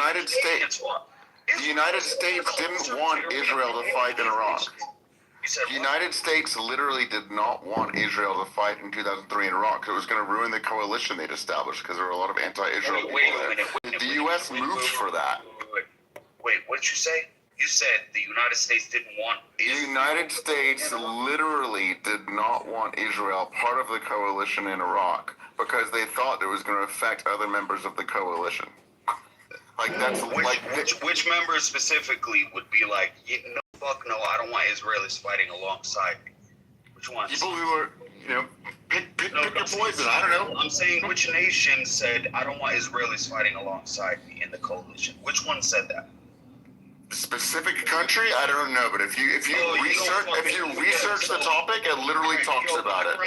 The United States didn't want Israel to fight in Iraq. The United States literally did not want Israel to fight in 2003 in Iraq because it was going to ruin the coalition they'd established because there were a lot of anti-Israel people there. The U.S. moved for that. Wait, what did you say? You said the United States didn't want Israel. The United States literally did not want Israel part of the coalition in Iraq because they thought it was going to affect other members of the coalition. Which members specifically would be like, no, fuck no, I don't want Israelis fighting alongside me? Which ones? People who are, pick your poison. I don't know. I'm saying which nation said, I don't want Israelis fighting alongside me in the coalition? Which one said that? Specific country? I don't know, but if you research the topic, it literally talks about it.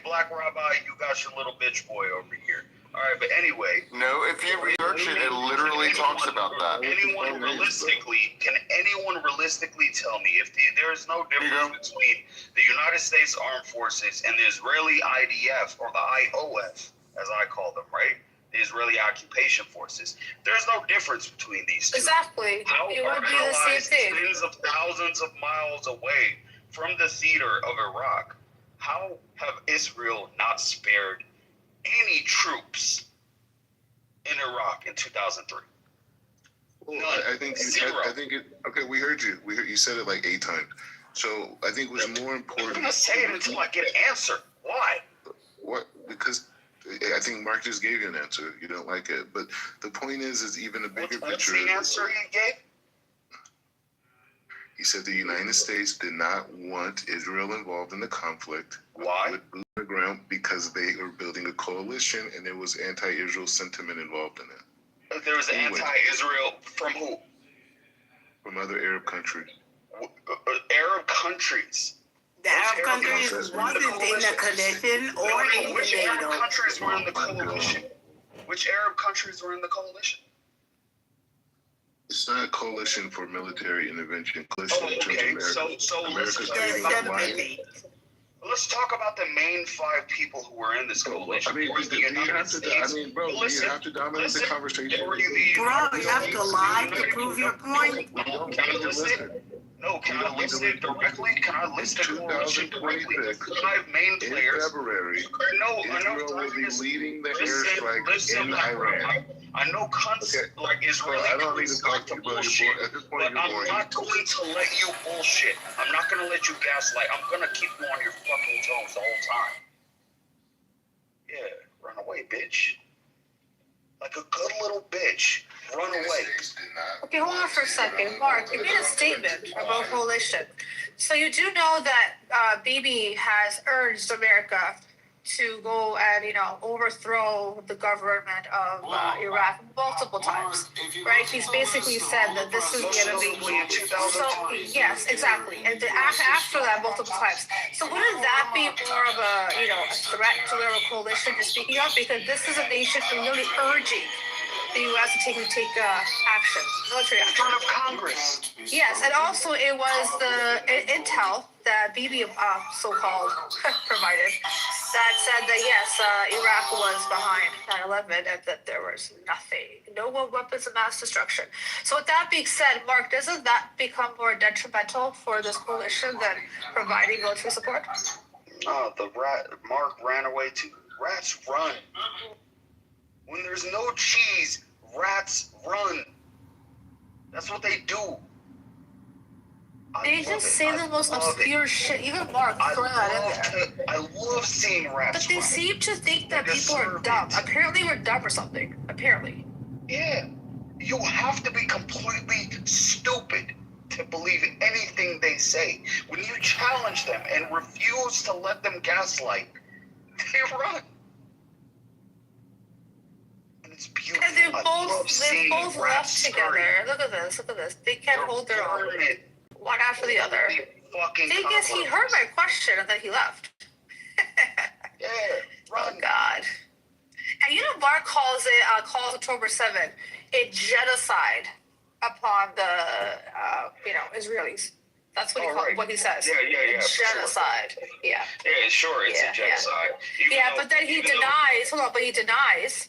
Black Rabbi, you got your little bitch boy over here. All right, but anyway. No, if you research it, it literally talks about that. Can anyone realistically tell me if there's no difference between the United States Armed Forces and the Israeli IDF, or the IOF, as I call them, right? The Israeli Occupation Forces. There's no difference between these two. Exactly. It would be the same thing. Tens of thousands of miles away from the theater of Iraq. How have Israel not spared any troops in Iraq in 2003? Well, I think okay, we heard you. You said it like 8 times. So I think it was more important. I'm gonna say it until I get an answer. Why? What? Because I think Mark just gave you an answer. You don't like it, but the point is even a bigger picture. What's the answer he gave? He said the United States did not want Israel involved in the conflict. Why? With boots on the ground, because they were building a coalition and there was anti-Israel sentiment involved in it. There was anti-Israel from who? From other Arab countries. Arab countries. The Arab countries wasn't in the coalition or in the Which NATO. Arab countries were in the coalition? Which Arab countries were in the coalition? It's not a coalition for military intervention. Okay, let's talk about the main 5 people who were in this coalition. You have to dominate the conversation. Bro, you have to lie to prove your point. No, can I list it directly? Can I list the coalition directly? The 5 main players. In February, Israel will be leading the airstrike in Iran. I know like Israeli. I don't need to talk to you about your boy. At this point, but I'm not going to let you bullshit. I'm not going to let you gaslight. I'm going to keep you on your fucking toes the whole time. Yeah, run away, bitch. Like a good little bitch. Run away. Okay, hold on for a second. Mark, you made a statement about coalition. So you do know that Bibi has urged America to go and, overthrow the government of Iraq multiple times, right? He's basically said that this is going to be... So, yes, exactly. And after that, multiple times. So wouldn't that be more of a threat to their coalition you're speaking of? Because this is a nation really urging the U.S. to take action, military action. In front of Congress. Yes, and also it was the intel that Bibi so-called provided that said that yes, Iraq was behind 9/11 and that there was no weapons of mass destruction. So with that being said, Mark, doesn't that become more detrimental for this coalition than providing military support? Mark ran away too. Rats run. When there's no cheese, rats run. That's what they do. They just say the most obscure shit. Even Mark throwing that in there. I love seeing rats But they seem to think that people are dumb. Apparently we're dumb or something. Apparently. Yeah. You have to be completely stupid to believe anything they say. When you challenge them and refuse to let them gaslight, they run. It's beautiful. And they're both left together. Look at this. They can't hold their own. One after the other. Thing is, he heard my question and then he left. Yeah, run. Oh, God. And Mark calls October 7th a genocide upon the, Israelis. That's what what he says. Yeah. Genocide. Sure. Yeah. Yeah, sure, it's a genocide. Yeah, but then he denies. Hold on, but he denies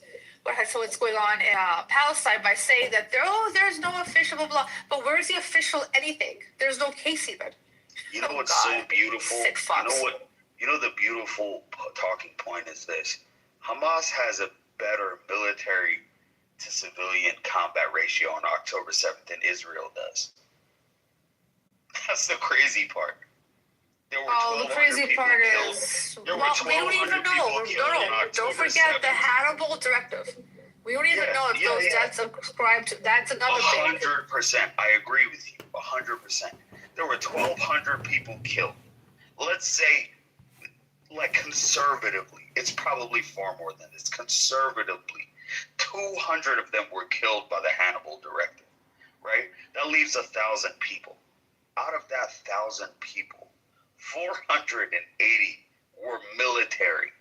so what's going on in Palestine by saying that there's no official blah blah. But where's the official anything? There's no case even. You know Oh, what's God. so beautiful? Sick fucks. You know the beautiful talking point is this. Hamas has a better military to civilian combat ratio on October 7th than Israel does. That's the crazy part. There were The crazy people part killed. is, There were well, we don't 1,200 even know. people killed on Don't October forget the 7th. Hannibal Directive. We don't even know if those deaths are ascribed to. That's another thing. 100%. I agree with you. 100%. There were 1,200 people killed. Let's say, like conservatively, it's probably far more than this. Conservatively, 200 of them were killed by the Hannibal Directive, right? That leaves 1,000 people. Out of that 1,000 people, 480 were military,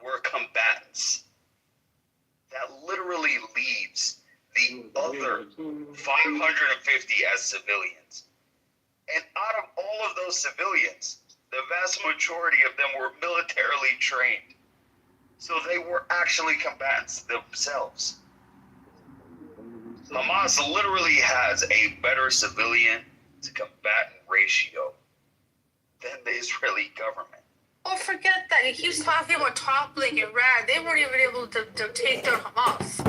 were combatants. That literally leaves the other 550 as civilians. And out of all of those civilians, the vast majority of them were militarily trained. So they were actually combatants themselves. Hamas literally has a better civilian to combatant ratio than the Israeli government. Oh, forget that. He keeps talking about toppling Iran. They weren't even able to take down Hamas.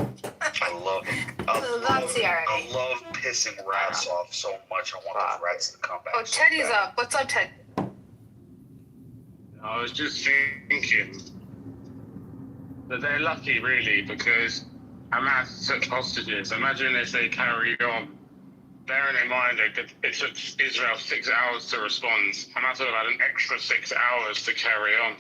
I love it. I love pissing rats off so much. I want the rats to come back. Oh, Teddy's up. What's up, Ted? I was just thinking that they're lucky, really, because Hamas took hostages. Imagine if they carry on. Bearing in mind that it took Israel 6 hours to respond, Hamas would have had an extra 6 hours to carry on.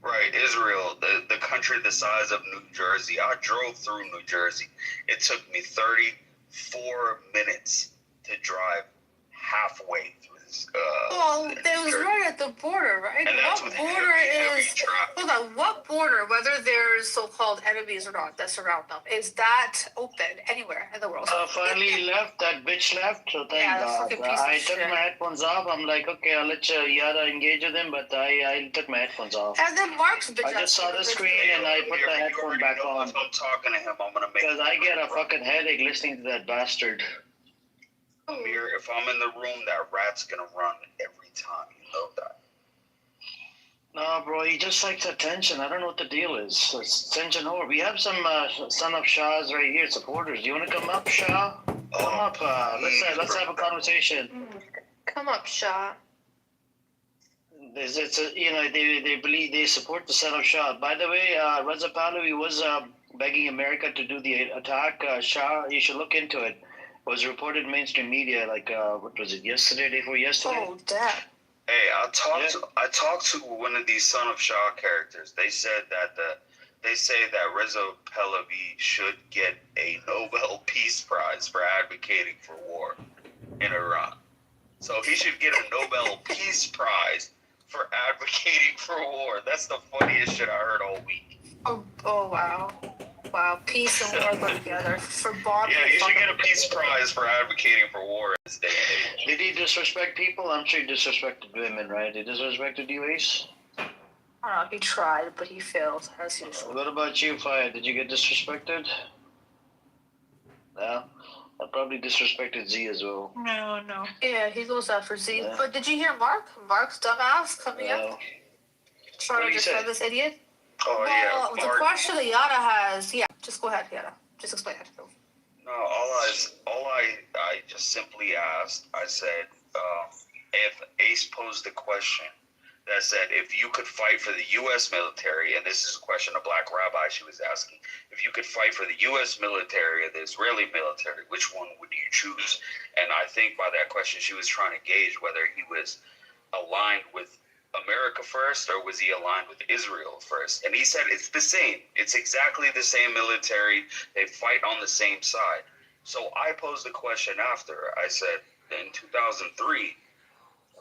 Right, Israel, the country the size of New Jersey. I drove through New Jersey. It took me 34 minutes to drive halfway through this. Well, it was right at the border, right? And that's What with border heavy is? traffic. Hold on. What border, whether there's so-called enemies or not that surround them, is that open anywhere in the world? Finally he left, that bitch left, so thank Yeah, that God. fucking piece of I took shit. my headphones off. I'm like, okay, I'll let Yara engage with him, but I took my headphones off. And then Mark's bitch. I just saw the screen and I put the headphone back on. If I'm talking to him, I'm going to make Because I get a fucking headache listening to that bastard. Amir, if I'm in the room, that rat's going to run every time. You know that. No, bro, he just likes attention. I don't know what the deal is. It's attention over. We have some son of Shahs right here, supporters. Do you want to come up, Shah? Come up. Let's have a conversation. Come up, Shah. They believe they support the son of Shah. By the way, Reza Pahlavi was begging America to do the attack. Shah, you should look into it. It was reported in mainstream media, like what was it, yesterday, day before yesterday? Oh, damn. Hey, I talked to one of these Son of Shah characters. They said that Reza Pahlavi should get a Nobel Peace Prize for advocating for war in Iran. So he should get a Nobel Peace Prize for advocating for war. That's the funniest shit I heard all week. Oh wow. Wow, peace and war go together. For bombing. Yeah, he should get a Peace Prize for advocating for war in this day and age. Did he disrespect people? I'm sure he disrespected women, right? He disrespected you, Ace? I don't know, he tried, but he failed, as usual. What about you, Fire? Did you get disrespected? No? I probably disrespected Z as well. No. Yeah, he goes after Z. Yeah. But did you hear Mark? Mark's dumbass coming up? Trying What to did he say? defend this idiot? Oh, Well, yeah. the question that Yada has, just go ahead, Yada. Just explain it. No, all I just simply asked, I said, if Ace posed a question that said, if you could fight for the U.S. military, and this is a question a black rabbi she was asking, if you could fight for the U.S. military or the Israeli military, which one would you choose? And I think by that question, she was trying to gauge whether he was aligned with America first, or was he aligned with Israel first? And he said it's the same. It's exactly the same military. They fight on the same side. So I posed the question after. I said, in 2003,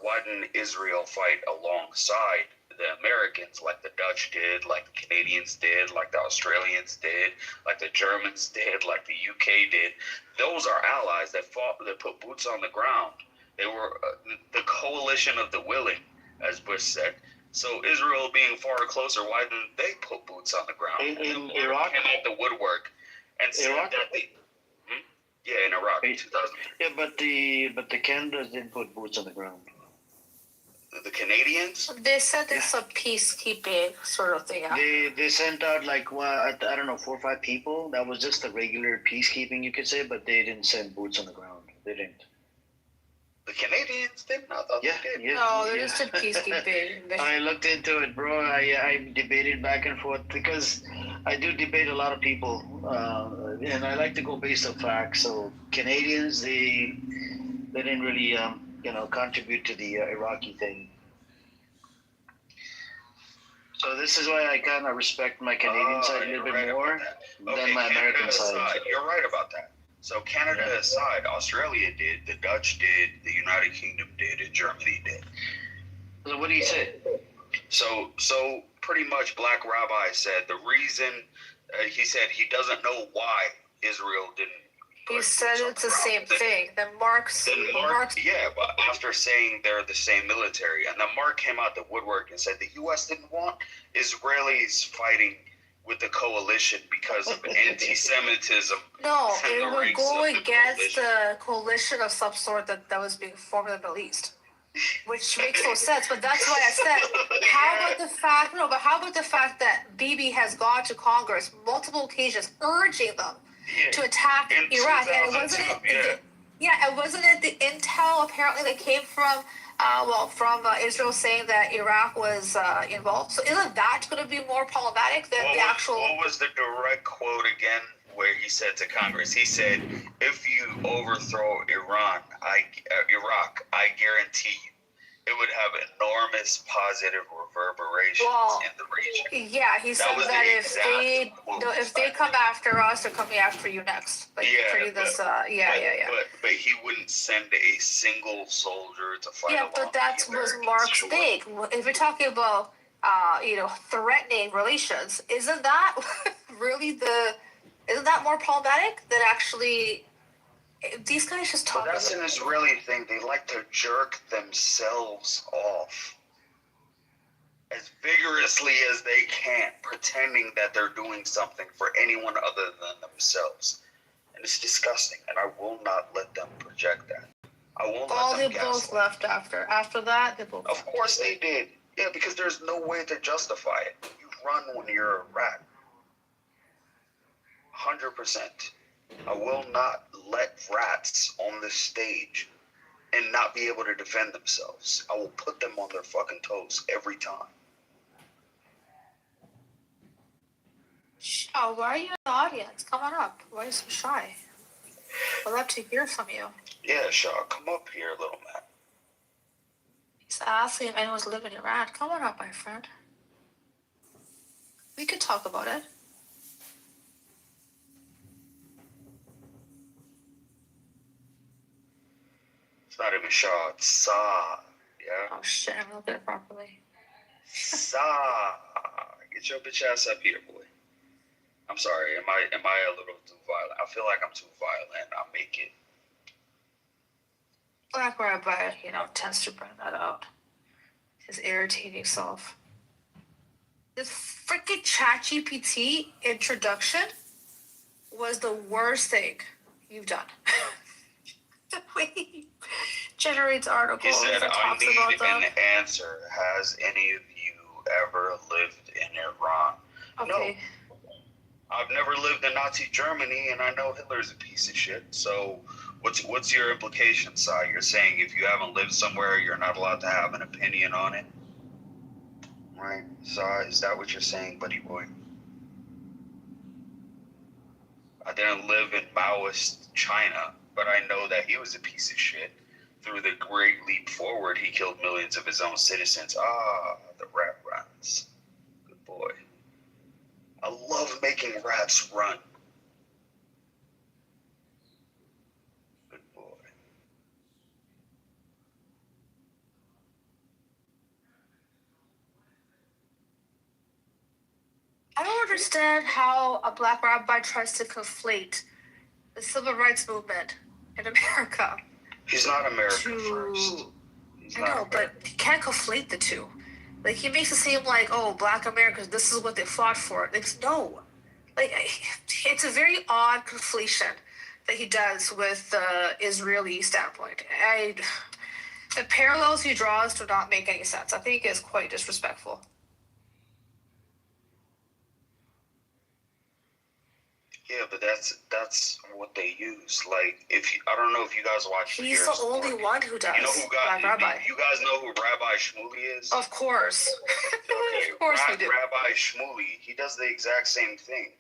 why didn't Israel fight alongside the Americans like the Dutch did, like the Canadians did, like the Australians did, like the Germans did, like the UK did? Those are allies that fought, that put boots on the ground. They were the coalition of the willing, as Bush said. So Israel being far closer, why didn't they put boots on the ground? In Iraq? Came out the woodwork and said Iraq? that they, in Iraq, Wait. 2003. Yeah, but the Canadians didn't put boots on the ground. The Canadians? They said it's a peacekeeping sort of thing. Yeah. They sent out like I don't know 4 or 5 people. That was just a regular peacekeeping, you could say, but they didn't send boots on the ground. They didn't. The Canadians didn't? I thought Yeah, they did. yeah. No, they yeah. just did peacekeeping. I looked into it, bro. I debated back and forth because I do debate a lot of people, and I like to go based on facts. So Canadians, they didn't really contribute to the Iraqi thing. So this is why I kind of respect my Canadian side a little bit more than my American side. You're right about that. So Canada aside, Australia did, the Dutch did, the United Kingdom did, and Germany did. So what do you say? So pretty much Black Rabbi said the reason, he said he doesn't know why Israel didn't. He said it's the same thing. Then Mark, yeah, but after saying they're the same military, and then Mark came out the woodwork and said the U.S. didn't want Israelis fighting with the coalition because of anti-Semitism. No, and it the would ranks go of the against the coalition of some sort that was being formed in the Middle East, which makes no sense. But that's why I said, how about the fact that Bibi has gone to Congress multiple occasions urging them to attack Iraq, and it wasn't it the intel apparently that came from Israel saying that Iraq was involved. So isn't that going to be more problematic than the actual? What was the direct quote again? Where he said to Congress, he said, "If you overthrow Iraq, I guarantee you, it would have enormous positive reverberations in the region." Yeah, he said that if they come after us, they're coming after you next. Like But he wouldn't send a single soldier to fight. Yeah, but that was Mark's thing. If you're talking about threatening relations, isn't that really isn't that more problematic than actually? These guys just talk. But that's an Israeli thing. They like to jerk themselves off as vigorously as they can, pretending that they're doing something for anyone other than themselves. And it's disgusting, and I will not let them project that. I won't let them they both left after. After that, they both. Of course they did. Yeah, because there's no way to justify it. You run when you're a rat. 100%. I will not let rats on this stage and not be able to defend themselves. I will put them on their fucking toes every time. Oh, why are you in the audience? Come on up. Why are you so shy? I'd love to hear from you. Yeah, Shaw, come up here, little man. He's asking if anyone's living in Iran. Come on up, my friend. We could talk about it. It's not even Shaw, it's Sa. Yeah? Oh shit, I'm looking at it properly. Sa. Get your bitch ass up here, boy. I'm sorry, am I a little too violent? I feel like I'm too violent. I'll make it. Black Rabbi, tends to bring that out. His irritating self. This freaking ChatGPT introduction was the worst thing you've done. The way he generates articles He said, and talks about them. I need an answer. Has any of you ever lived in Iran? Okay. No. I've never lived in Nazi Germany, and I know Hitler's a piece of shit. So what's your implication, Si? You're saying if you haven't lived somewhere, you're not allowed to have an opinion on it? Right? Si, is that what you're saying, buddy boy? I didn't live in Maoist China, but I know that he was a piece of shit. Through the Great Leap Forward, he killed millions of his own citizens. The rat runs. Good boy. I love making rats run. Good boy. I don't understand how a Black Rabbi tries to conflate the civil rights movement in America. He's not American first. I know, but you can't conflate the two. Like he makes it seem like, oh, Black Americans, this is what they fought for. It's no, like it's a very odd conflation that he does with the Israeli standpoint. The parallels he draws do not make any sense. I think it's quite disrespectful. Yeah, but that's what they use. Like, I don't know if you guys watch. He's the only one who does. You know who got Rabbi? You guys know who Rabbi Shmuley is? Of course. Okay, of course we do. Rabbi Shmuley, he does the exact same thing.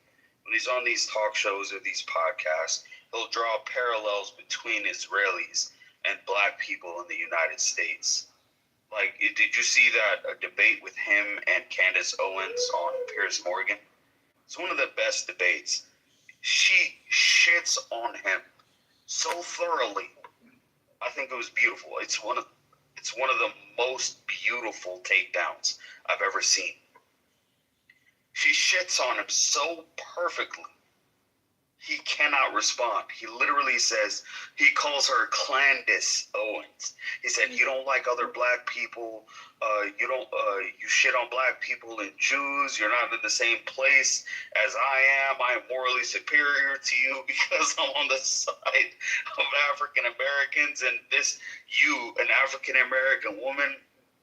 When he's on these talk shows or these podcasts, he'll draw parallels between Israelis and black people in the United States. Like, did you see that a debate with him and Candace Owens on Piers Morgan? It's one of the best debates. She shits on him so thoroughly. I think it was beautiful. It's one of the most beautiful takedowns I've ever seen. She shits on him so perfectly. He cannot respond. He literally says, he calls her Candace Owens. He said, you don't like other black people. You shit on black people and Jews. You're not in the same place as I am. I am morally superior to you because I'm on the side of African Americans, and you, an African American woman,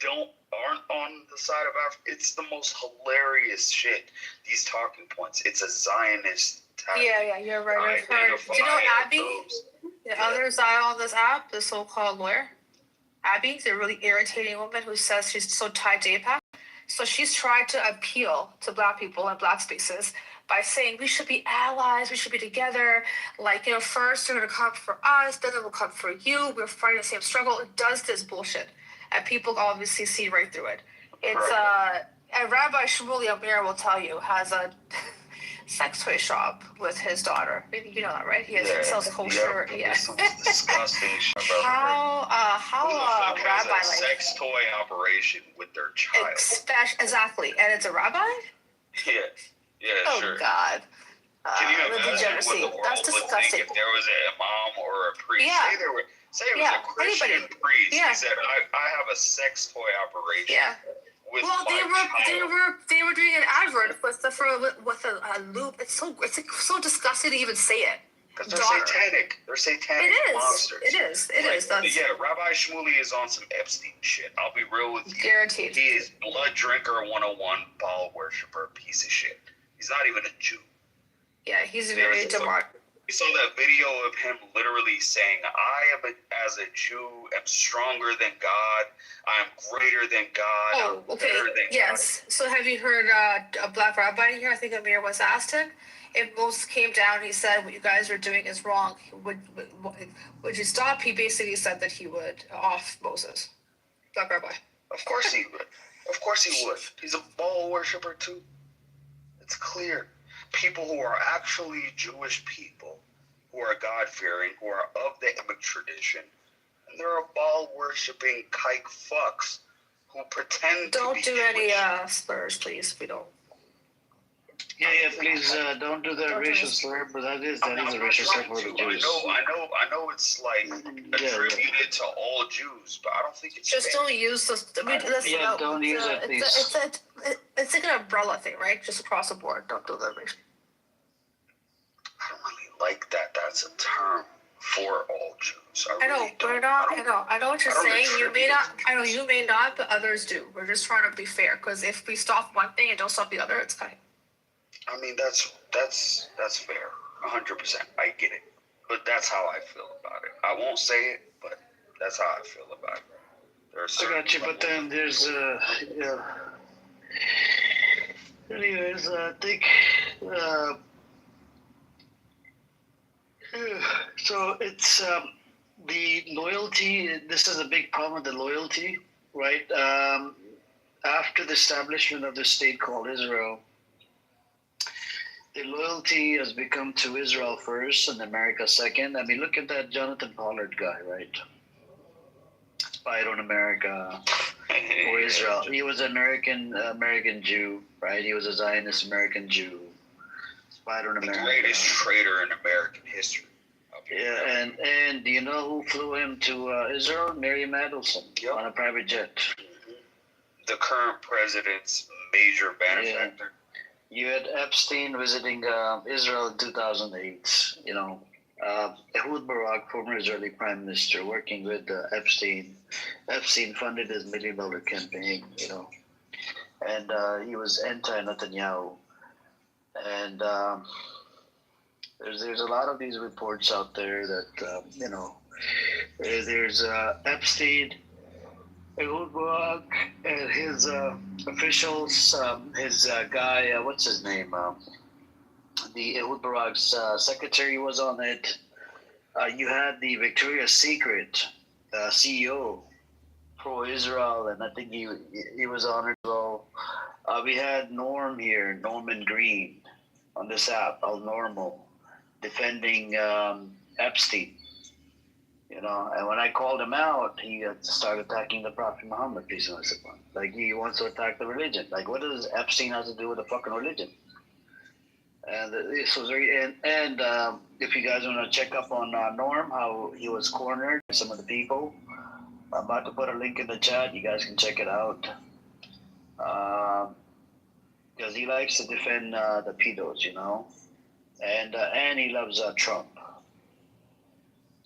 aren't on the side of Africa. It's the most hilarious shit. These talking points. It's a Zionist. Yeah, you're right. I've heard. Do you know Abby? The other Zion on this app, the so-called lawyer. Abby's a really irritating woman who says she's so tied to AIPAC. So she's tried to appeal to black people in black spaces by saying we should be allies, we should be together. Like, first you're going to come for us, then it will come for you. We're fighting the same struggle. It does this bullshit. And people obviously see right through it. It's, and Rabbi Shmuley Amir will tell you, has a sex toy shop with his daughter. You know that, right? He sells kosher. Yeah. Disgusting shit. How has rabbi a sex toy operation with their child? Exactly, and it's a rabbi. Yeah, sure. Oh God. Can you imagine what the world That's would disgusting. think if there was a imam or a priest? Yeah. Say it was a Christian priest. Yeah. He said, "I have a sex toy operation." Yeah. With Well, they were doing an advert with a loop. It's so disgusting to even say it. Because they're satanic. They're satanic monsters. It is. Yeah, Rabbi Shmuley is on some Epstein shit. I'll be real with you. Guaranteed. He is blood drinker 101, Baal worshiper, piece of shit. He's not even a Jew. Yeah, he's very demonic. We saw that video of him literally saying, as a Jew, am stronger than God. I am greater than God. Oh, okay. Yes. God. So have you heard a black rabbi here? I think Amir was asked him. If Moses came down, he said, what you guys are doing is wrong. Would you stop? He basically said that he would off Moses. Black rabbi. Of course he would. Of course he would. He's a Baal worshiper too. It's clear. People who are actually Jewish people, who are God-fearing, who are of the Emic tradition, and there are Baal-worshipping kike fucks who pretend to be Don't do any Jewish. slurs, please. We don't. Yeah, please don't do the racial slur, but that is a racial slur for the Jews. I know it's like attributed to all Jews, but I don't think it's just fair. Don't use this. I mean, don't use it, please. It's like an umbrella thing, right? Just across the board. Don't do that. I don't really like that. That's a term for all Jews. I know, but I know what you're saying. You may not. I know you may not, but others do. We're just trying to be fair, because if we stop one thing and don't stop the other, it's fine. I mean, that's fair, 100%. I get it, but that's how I feel about it. I won't say it, but that's how I feel about it. I got you, but then there's Anyways, I think so. It's the loyalty. This is a big problem with the loyalty, right? After the establishment of the state called Israel, the loyalty has become to Israel first and America second. I mean, look at that Jonathan Pollard guy, right? Spied on America or Israel. He was an American Jew, right? He was a Zionist American Jew. Spied on America. The greatest traitor in American history. Yeah, and do you know who flew him to Israel? Mary Madelson on a private jet. the current president's major benefactor. You had Epstein visiting Israel in 2008. Ehud Barak, former Israeli prime minister, working with Epstein. Epstein funded his $1 million campaign, and he was anti-Netanyahu. And there's a lot of these reports out there that, there's Epstein, Ehud Barak, and his officials, his guy, what's his name? The Ehud Barak's secretary was on it. You had the Victoria's Secret CEO, pro-Israel, and I think he was on it as well. We had Norman Green, on this app, Al Normal, defending Epstein. And when I called him out, he started attacking the Prophet Muhammad, peace and blessings upon him. Like, he wants to attack the religion. Like, what does Epstein have to do with the fucking religion? And this was very, and if you guys want to check up on Norm, how he was cornered by some of the people, I'm about to put a link in the chat. You guys can check it out. Because he likes to defend the pedos, and he loves Trump.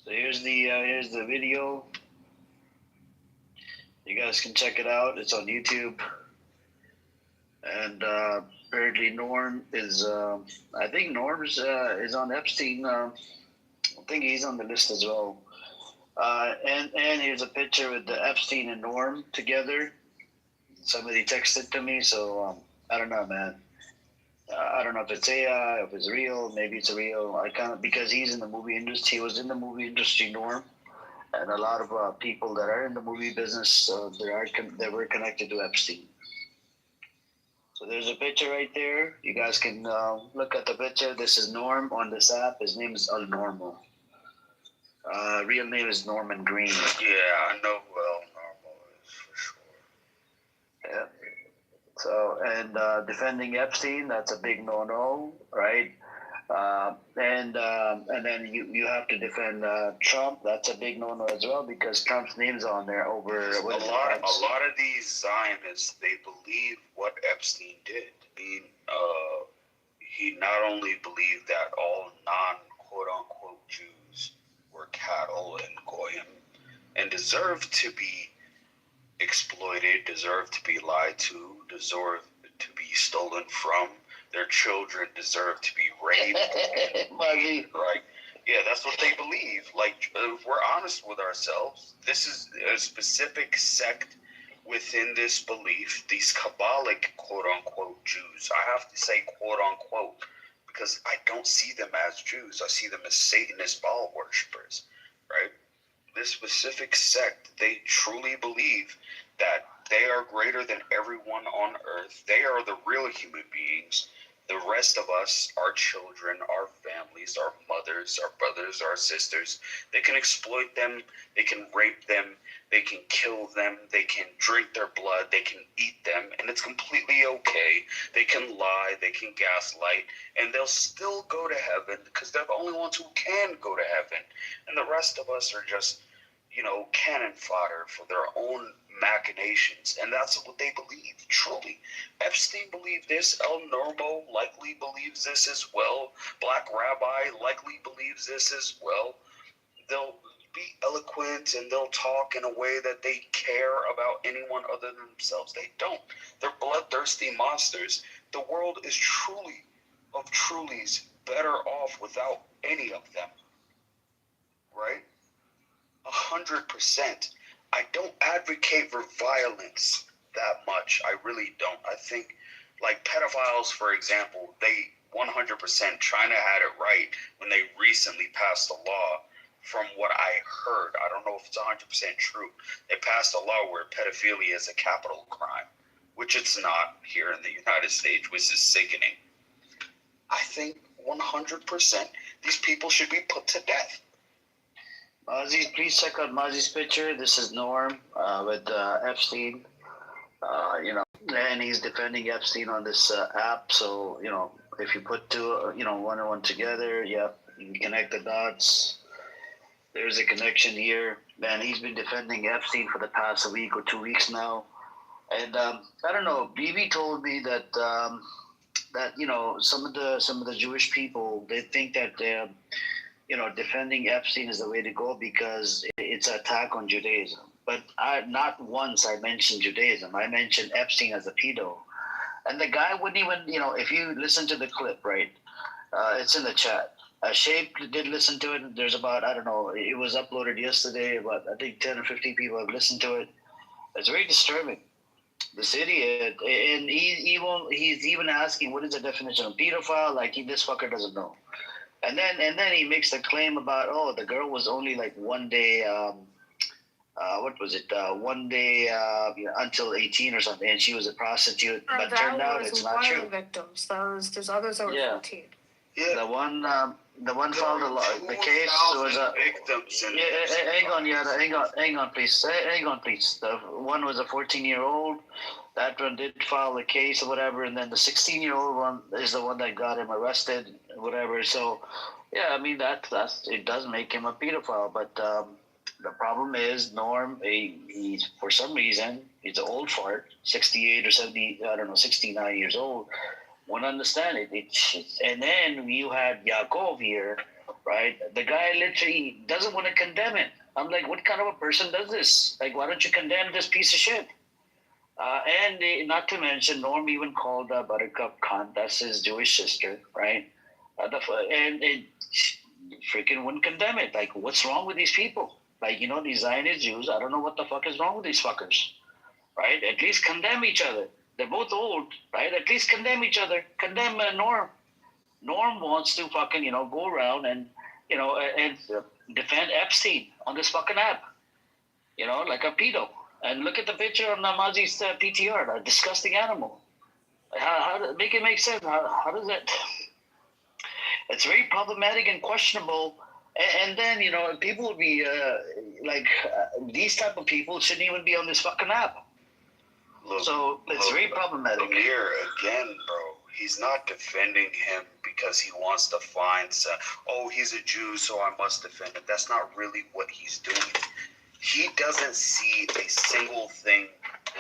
So here's the video. You guys can check it out. It's on YouTube. And apparently Norm is, I think Norm is on Epstein. I think he's on the list as well. And here's a picture with the Epstein and Norm together. Somebody texted to me, so I don't know, man. I don't know if it's AI, if it's real. Maybe it's real. Because he's in the movie industry. He was in the movie industry, Norm, and a lot of people that are in the movie business, they were connected to Epstein. So there's a picture right there. You guys can look at the picture. This is Norm on this app. His name is Al Normal. Real name is Norman Green. Yeah, I know who Al Normal is for sure. Yeah. So, and defending Epstein, that's a big no-no, right? And then you have to defend Trump. That's a big no-no as well, because Trump's name's on there over a lot of these Zionists, they believe what Epstein did. He not only believed that all non-quote-unquote Jews were cattle and goyim and deserved to be exploited, deserved to be lied to, deserved to be stolen from. Their children deserve to be raped. Right? Yeah, that's what they believe. Like, if we're honest with ourselves, this is a specific sect within this belief, these Kabbalic quote-unquote Jews. I have to say quote-unquote because I don't see them as Jews. I see them as Satanist Baal worshippers, right? This specific sect, they truly believe that they are greater than everyone on earth. They are the real human beings. The rest of us, our children, our families, our mothers, our brothers, our sisters, they can exploit them, they can rape them, they can kill them, they can drink their blood, they can eat them, and it's completely okay. They can lie, they can gaslight, and they'll still go to heaven because they're the only ones who can go to heaven. And the rest of us are just, cannon fodder for their own machinations, and that's what they believe, truly. Epstein believed this. El Normo likely believes this as well. Black Rabbi likely believes this as well. They'll be eloquent and they'll talk in a way that they care about anyone other than themselves. They don't. They're bloodthirsty monsters. The world is truly, of trulies, better off without any of them. Right? 100%. I don't advocate for violence that much. I really don't. I think, like pedophiles, for example, they 100% China had it right when they recently passed a law. From what I heard, I don't know if it's 100% true. They passed a law where pedophilia is a capital crime, which it's not here in the United States, which is sickening. I think 100% these people should be put to death. Mazi, please check out Mazi's picture. This is Norm with Epstein. And he's defending Epstein on this app. So, if you put one and one together, you can connect the dots. There's a connection here. Man, he's been defending Epstein for the past week or 2 weeks now. And I don't know. BB told me that some of the Jewish people, they think that defending Epstein is the way to go because it's an attack on Judaism. But not once I mentioned Judaism. I mentioned Epstein as a pedo, and the guy wouldn't even if you listen to the clip, right? It's in the chat. Shape did listen to it. There's about, I don't know, it was uploaded yesterday. About, I think, 10 or 15 people have listened to it. It's very disturbing. This idiot, and he's even asking what is the definition of pedophile. Like this fucker doesn't know. And then he makes the claim about the girl was only like one day. What was it? One day until 18 or something, and she was a prostitute. But turned out it's not true. That was one of the victims. There's others that were 14. Yeah. The one filed the case was a victims. Hang on, please. The one was a 14-year-old. That one did file the case or whatever, and then the 16-year-old one is the one that got him arrested, whatever. So, yeah, I mean that it does make him a pedophile, but the problem is Norm. He's for some reason he's an old fart, 68 or 70, I don't know, 69 years old. Won't understand it. And then you had Yaakov here, right? The guy literally doesn't want to condemn it. I'm like, what kind of a person does this? Like, why don't you condemn this piece of shit? And not to mention, Norm even called Buttercup cunt. That's his Jewish sister, right? And it freaking wouldn't condemn it. Like, what's wrong with these people? Like, these Zionist Jews, I don't know what the fuck is wrong with these fuckers, right? At least condemn each other. They're both old, right? At least condemn each other. Condemn Norm. Norm wants to fucking, go around and, defend Epstein on this fucking app, like a pedo. And look at the picture on Namazi's PTR, a disgusting animal. How make it make sense? How does that? It's very problematic and questionable. And then, people would be these type of people shouldn't even be on this fucking app. So it's very problematic. Here again, bro. He's not defending him because he wants to find he's a Jew, so I must defend him. That's not really what he's doing. He doesn't see a single thing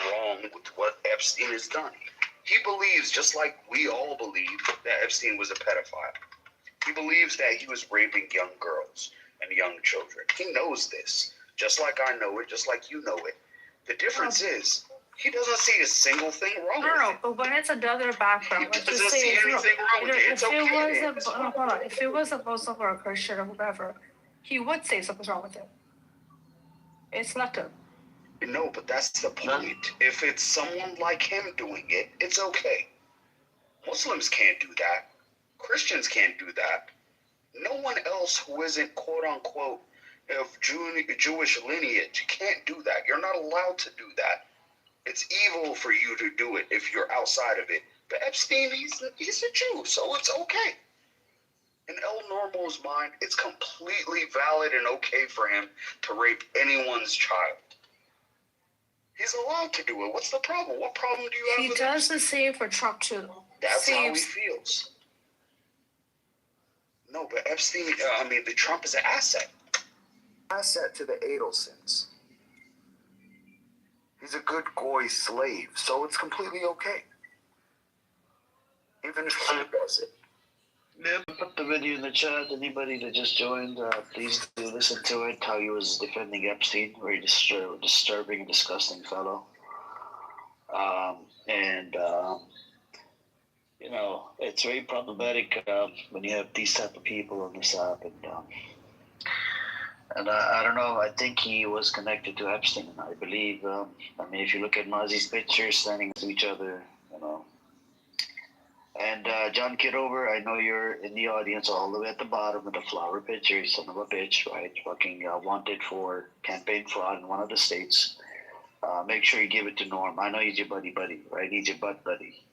wrong with what Epstein has done. He believes, just like we all believe, that Epstein was a pedophile. He believes that he was raping young girls and young children. He knows this, just like I know it, just like you know it. The difference is, he doesn't see a single thing wrong with it. No, but when it's another background, He doesn't see anything wrong with it. It's okay. If it was a Muslim or a Christian or whoever, he would say something's wrong with it. It's nothing. No, but that's the point. If it's someone like him doing it, it's okay. Muslims can't do that. Christians can't do that. No one else who isn't quote unquote of Jewish lineage can't do that. You're not allowed to do that. It's evil for you to do it if you're outside of it. But Epstein, he's a Jew, so it's okay. In El Normo's mind, it's completely valid and okay for him to rape anyone's child. He's allowed to do it. What's the problem? What problem do you have with it? He does the same for Trump, too. That's how he feels. No, but Epstein, the Trump is an asset. Asset to the Adelsons. He's a good goy slave, so it's completely okay. Even if he does it. Put the video in the chat. Anybody that just joined, please do listen to it. How he was defending Epstein. Very disturbing and disgusting fellow. It's very problematic when you have these type of people on this app. And I don't know. I think he was connected to Epstein. I believe. If you look at Mazi's pictures standing to each other, And John Kitover, I know you're in the audience all the way at the bottom of the flower picture, son of a bitch, right? Fucking wanted for campaign fraud in one of the states. Make sure you give it to Norm. I know he's your buddy, right? He's your butt buddy.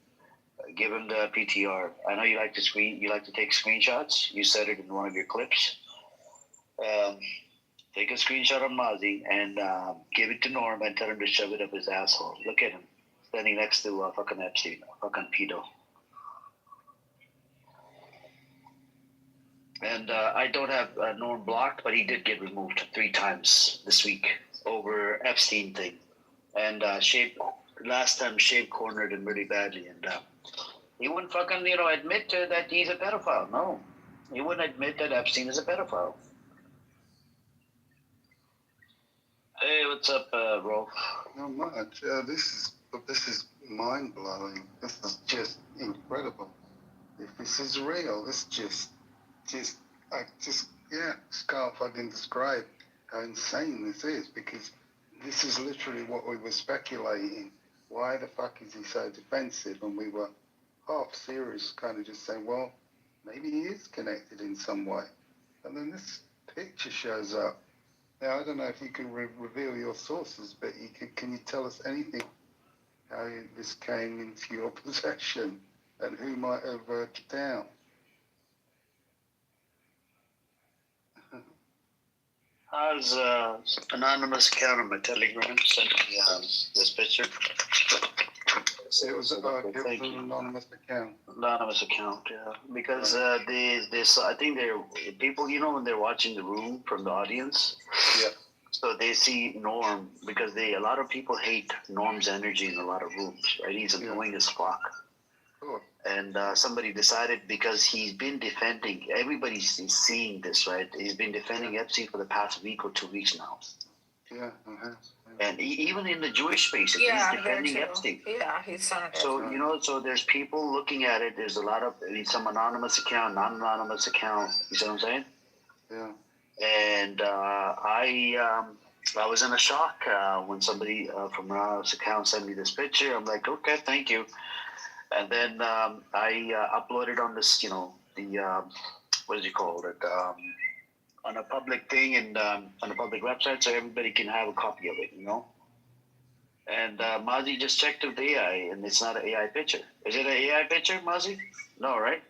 Give him the PTR. I know you like to take screenshots. You said it in one of your clips. Take a screenshot of Mazi and give it to Norm and tell him to shove it up his asshole. Look at him standing next to fucking Epstein, fucking pedo. And I don't have Norm blocked, but he did get removed 3 times this week over Epstein thing. And Shape, last time Shave cornered him really badly, and he wouldn't fucking admit that he's a pedophile. No, he wouldn't admit that Epstein is a pedophile. Hey, what's up, Rolf? Not much. This is mind blowing. This is just incredible. If this is real, this I just can't fucking describe how insane this is, because this is literally what we were speculating. Why the fuck is he so defensive? And we were half serious, kind of just saying, well, maybe he is connected in some way. And then this picture shows up. Now, I don't know if you can reveal your sources, but can you tell us anything, how this came into your possession and who might have worked it down? How's anonymous account on my Telegram sent me this picture? It was an anonymous account. Anonymous account, yeah. Because I think they're people, when they're watching the room from the audience. Yeah. So they see Norm because a lot of people hate Norm's energy in a lot of rooms, right? He's annoying as fuck. Cool. And somebody decided, because he's been defending, everybody's seeing this, right? He's been defending Epstein for the past week or 2 weeks now. Yeah. And even in the Jewish space, he's defending Epstein. Yeah, he's done it. So, so there's people looking at it. There's a lot of, some anonymous account, non-anonymous account. You see what I'm saying? Yeah. And I was in a shock when somebody from anonymous account sent me this picture. I'm like, okay, thank you. And then I uploaded on this, the, what is it called? On a public thing and on a public website, so everybody can have a copy of it, And Mazi just checked with the AI, and it's not an AI picture. Is it an AI picture, Mazi? No, right?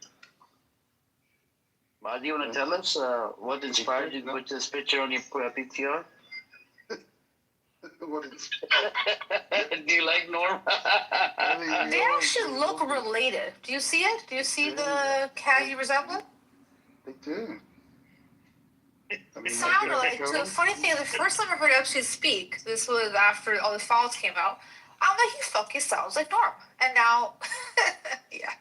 Mazi, you want to tell us what inspired you to put this picture on your PTR? Do you like Norm? They actually look related. Do you see it? Do you see the cat you resemble? They do. It sounded like, so the funny thing, the first time I heard Epstein speak, this was after all the files came out, I'm like, he fucking sounds like Norm. And now, yeah.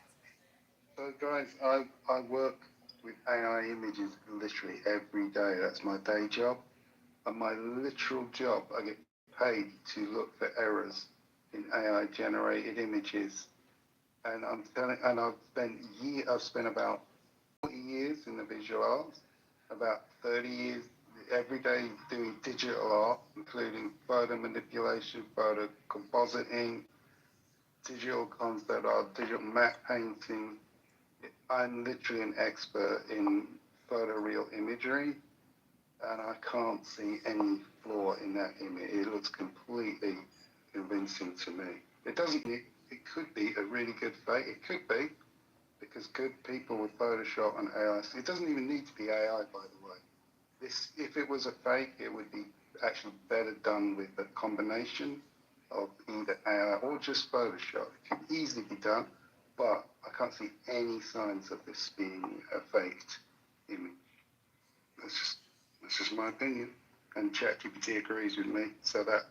So guys, I work with AI images literally every day. That's my day job. And my literal job, I get paid to look for errors in AI generated images. And I've spent about 40 years in the visual arts, about 30 years every day doing digital art, including photo manipulation, photo compositing, digital concept art, digital matte painting. I'm literally an expert in photoreal imagery, and I can't see any flaw in that image. It looks completely convincing to me. It could be a really good fake. It could be, because good people with Photoshop and AI, it doesn't even need to be AI, by the way. If it was a fake, it would be actually better done with a combination of either AI or just Photoshop. It could easily be done, but I can't see any signs of this being a faked image. That's just my opinion. And ChatGPT agrees with me, so that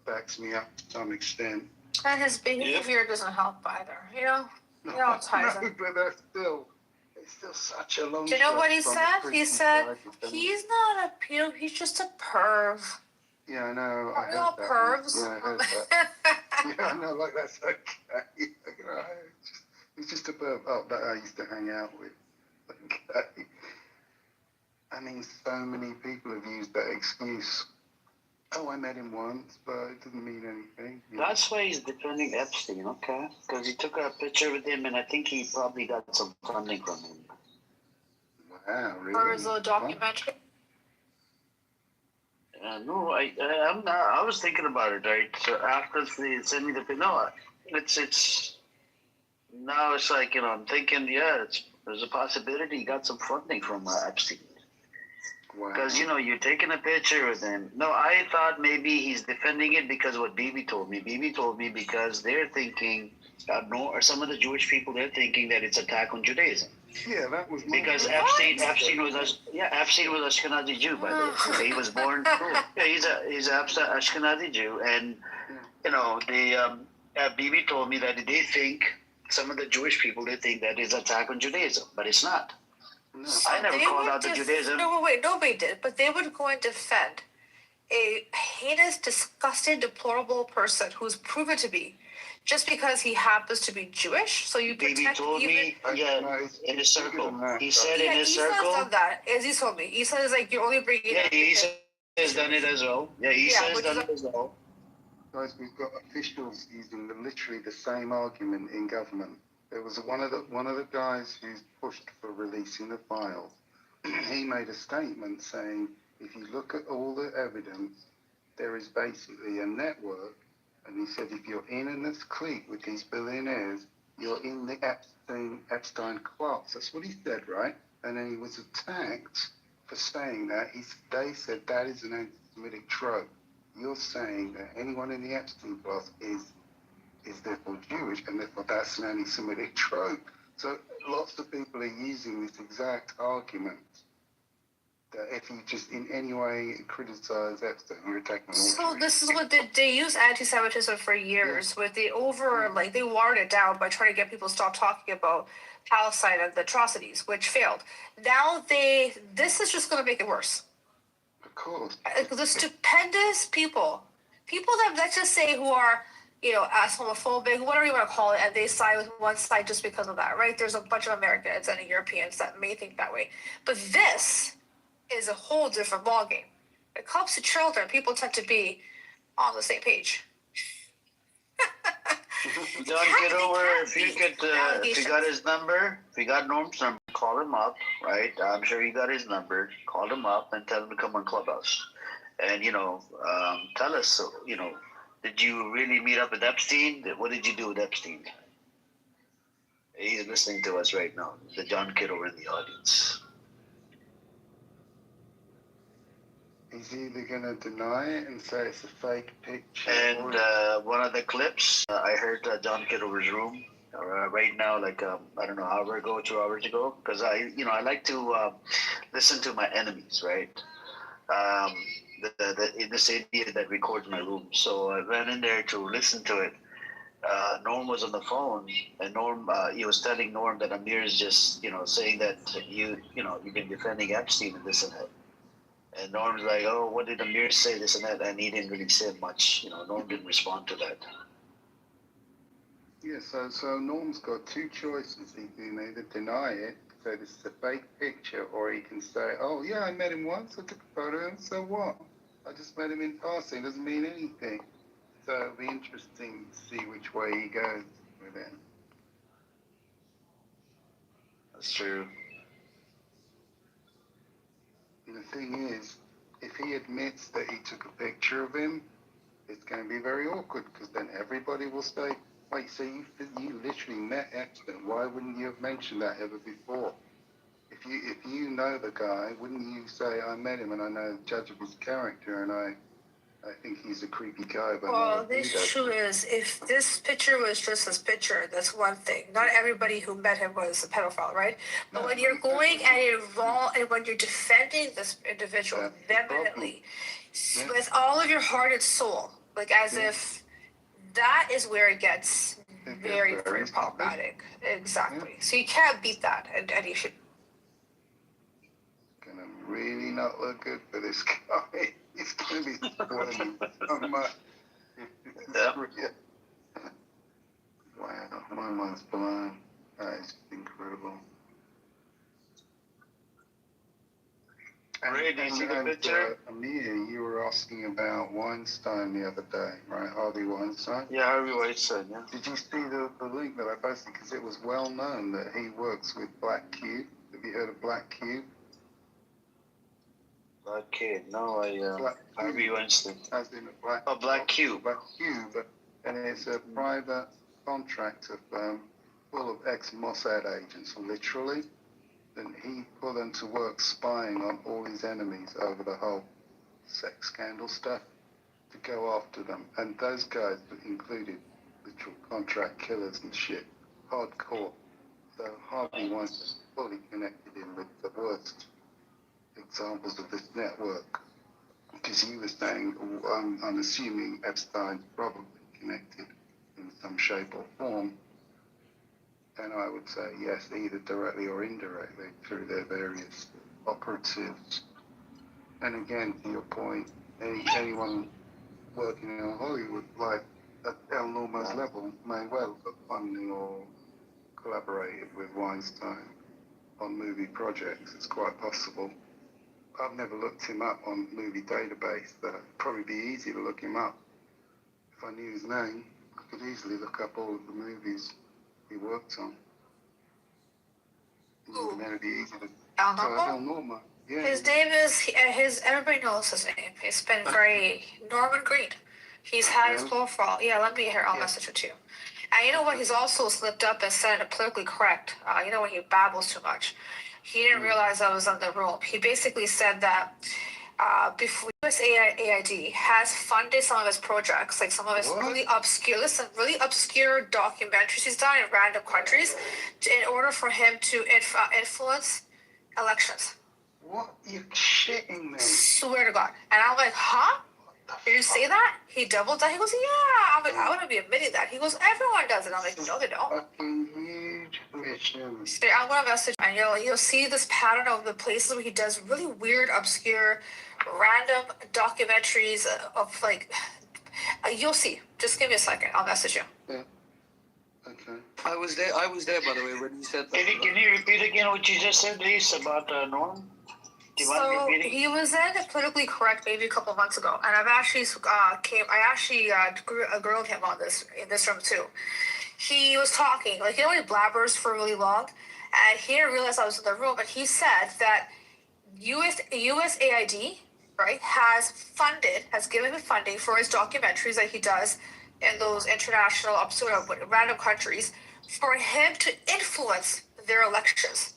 backs me up to some extent. And his behavior doesn't help either, No, but it's still such a long. Do you know what he said? He said he's not a pedo. He's just a perv. Yeah, I know. Are we all pervs? Yeah, I heard that. Yeah, I know. Like that's okay. He's just a perv. Oh, that I used to hang out with. Okay. I mean, so many people have used that excuse. Oh, I met him once, but it doesn't mean anything. That's why he's defending Epstein, okay? Because he took a picture with him, and I think he probably got some funding from him. Wow, really? For his little documentary. No, I'm not. I was thinking about it, right? So after they sent me the picture, it's now it's like I'm thinking, there's a possibility he got some funding from Epstein. Because you're taking a picture with him. No, I thought maybe he's defending it because of what Bibi told me. Bibi told me because they're thinking, or some of the Jewish people, they're thinking that it's attack on Judaism. Yeah, that was because Epstein was Ashkenazi Jew, by the way. He was born. He's an Ashkenazi Jew, Bibi told me that they think, some of the Jewish people, they think that is attack on Judaism, but it's not. No. So I never they called would out the Judaism. No, wait, nobody did. But they would go and defend a heinous, disgusting, deplorable person who's proven to be, just because he happens to be Jewish. So you Bibi protect told even. me, No, in his bigger circle. than that, He guys. said in Yeah, his Esau's circle. done that, as he told me. Esau is like, you're only bringing Yeah, up Esau because- has done it as well. Yeah, Esau has which done is it as well. Guys, we've got officials using literally the same argument in government. There was one of the guys who's pushed for releasing the files. He made a statement saying, if you look at all the evidence, there is basically a network. And he said, if you're in this clique with these billionaires, you're in the Epstein class. That's what he said, right? And then he was attacked for saying that. They said that is an anti-Semitic trope. You're saying that anyone in the Epstein class is therefore Jewish, and therefore that's an anti-Semitic trope. So lots of people are using this exact argument that if you just in any way criticize Epstein, you're attacking all So Jews. this is what they use anti-Semitism for years. With the they watered it down by trying to get people to stop talking about Palestine and the atrocities, which failed. Now this is just going to make it worse. Of course. The stupendous people that, let's just say, who are as homophobic, whatever you want to call it, and they side with one side just because of that, right? There's a bunch of Americans and Europeans that may think that way, but this is a whole different ballgame. When it comes to children, people tend to be on the same page. John Kitover, if you got his number, if you got Norm's number, call him up, right? I'm sure you got his number. Call him up and tell him to come on Clubhouse. And, tell us, did you really meet up with Epstein? What did you do with Epstein? He's listening to us right now. The John Kitover in the audience. He's either going to deny it and say it's a fake picture. And one of the clips, I heard John Kitover's room right now, like, I don't know, hour ago, 2 hours ago, because I like to listen to my enemies, right? This idiot that records my room. So I ran in there to listen to it. Norm was on the phone, and Norm, he was telling Norm that Amir is just, saying that you've been defending Epstein and this and that. And Norm's like, oh, what did Amir say, this and that? And he didn't really say much. Norm didn't respond to that. Yeah, so Norm's got two choices. He can either deny it, say this is a fake picture, or he can say, oh, yeah, I met him once, I took a photo of him, so what? I just met him in passing, doesn't mean anything. So it'll be interesting to see which way he goes with it. That's true. And the thing is, if he admits that he took a picture of him, it's going to be very awkward, because then everybody will say, wait, so you literally met Epstein. Why wouldn't you have mentioned that ever before? If you know the guy, wouldn't you say, I met him and I know the judge of his character and I think he's a creepy guy. But well, the issue is, if this picture was just his picture, that's one thing. Not everybody who met him was a pedophile, right? But when you're going and involved, and when you're defending this individual vehemently, with all of your heart and soul, like as if that is where it gets very, very problematic. Exactly. So you can't beat that, and you should. Gonna really not look good for this guy. He's gonna be spoiling so much. Wow, my mind's blown. That is incredible. Ray, did you see the picture? Amir, you were asking about Weinstein the other day, right? Harvey Weinstein? Yeah, Harvey Weinstein, yeah. Did you see the link that I posted? Because it was well known that he works with Black Cube. Have you heard of Black Cube? Black Kid, no, Harvey Weinstein. As in a Black. Oh, Black Cube. Black Cube, and it's a private contractor firm full of ex-Mossad agents, literally. And he put them to work spying on all his enemies over the whole sex scandal stuff to go after them. And those guys included literal contract killers and shit, hardcore. So Harvey Weinstein fully connected in with the worst examples of this network. Because he was saying, I'm assuming Epstein's probably connected in some shape or form, then I would say yes, either directly or indirectly through their various operatives. And again, to your point, anyone working in Hollywood, like at El Normo's level, may well have funding or collaborated with Weinstein on movie projects. It's quite possible. I've never looked him up on movie database, but it'd probably be easy to look him up. If I knew his name, I could easily look up all of the movies he worked on. And then it'd be easy to... El So Normo? El Normo, yeah. His name is everybody knows his name. It's been very Norman Green. He's had his profile. Yeah, let me hear. I'll message it to you. And you know what? He's also slipped up and said it politically correct. You know when he babbles too much. He didn't realize I was in the room. He basically said that before USAID has funded some of his projects, like some of his really obscure documentaries he's done in random countries, in order for him to influence elections. What? You're shitting me. Swear to God. And I'm like, huh? Did you say that? He doubled down. He goes, yeah. I'm like, I wouldn't be admitting that. He goes, everyone does it. I'm like, no, they don't. Fucking huge mission. I'm gonna message, and you'll see this pattern of the places where he does really weird, obscure, random documentaries of like. You'll see. Just give me a second. I'll message you. Yeah. Okay. I was there, by the way, when you said that. Can you repeat again what you just said, please, about Norm? Do you mind So repeating? he was in Politically Correct maybe a couple of months ago, and I've actually grilled him on this in this room too. He was talking like when he blabbers for really long, and he didn't realize I was in the room. And he said that USAID has given him funding for his documentaries that he does in those international random countries for him to influence their elections.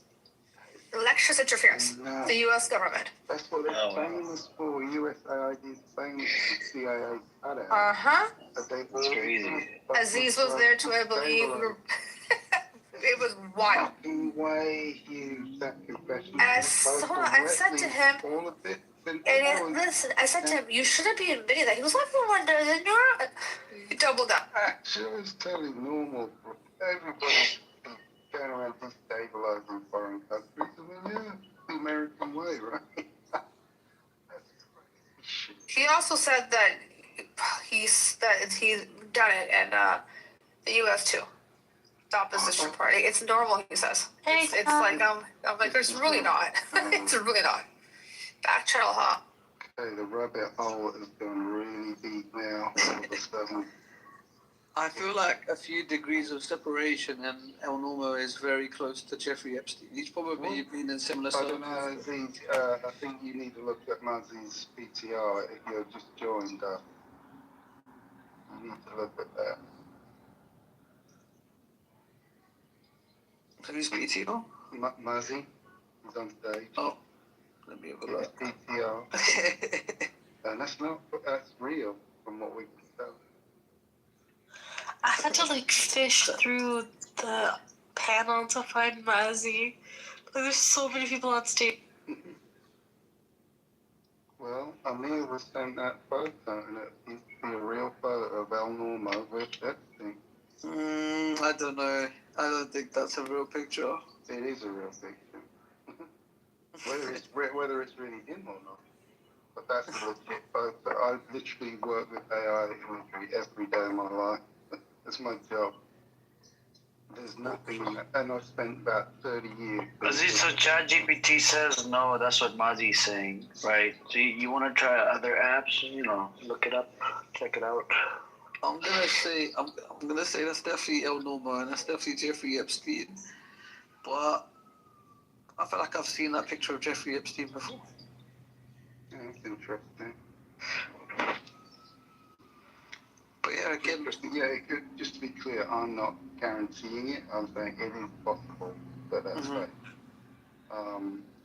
Elections interference. No. The U.S. government. That's what they're famous for. USAID is famous for CIA cutout. Uh-huh. But they That's crazy. Aziz was there too, I believe. It was wild. Fucking way, huge, that confession. And I said to him, all of it. Listen, I said to him, you shouldn't be admitting that. He was everyone does it. He doubled up. Actually, I was totally normal. Everybody going around destabilizing foreign countries. I mean, yeah, the American way, right? That's crazy shit. He also said that he's done it in the U.S. too. The opposition party. It's normal, he says. It's like I'm like, there's really not. It's really not. Back channel, huh? Okay, the rabbit hole has gone really deep now. All of a sudden. I feel like a few degrees of separation, and El Normo is very close to Jeffrey Epstein. He's probably been in similar I don't know, Aziz, I think you need to look at Muzzy's PTR if you're just joined up. You need to look at that. Who's PTO? Muzzy, he's on stage. Oh, let me have a His look. PTR. And that's real from what we can tell. I had to like fish through the panel to find Mazzy. Like, there's so many people on stage. Well, Amir was sent that photo, and it seems to be a real photo of El Normo with Epstein. I don't know. I don't think that's a real picture. It is a real picture. whether it's really him or not. But that's a legit photo. I literally work with AI imagery every day of my life. That's my job. There's nothing in that. And I've spent about 30 years. Aziz, so ChatGPT says no, that's what Mazi's saying, right? So you want to try other apps, look it up, check it out. I'm gonna say that's definitely El Normo and that's definitely Jeffrey Epstein. But I feel like I've seen that picture of Jeffrey Epstein before. Yeah, that's interesting. But yeah, again, just to be clear, I'm not guaranteeing it. I'm saying it is possible that that's fake.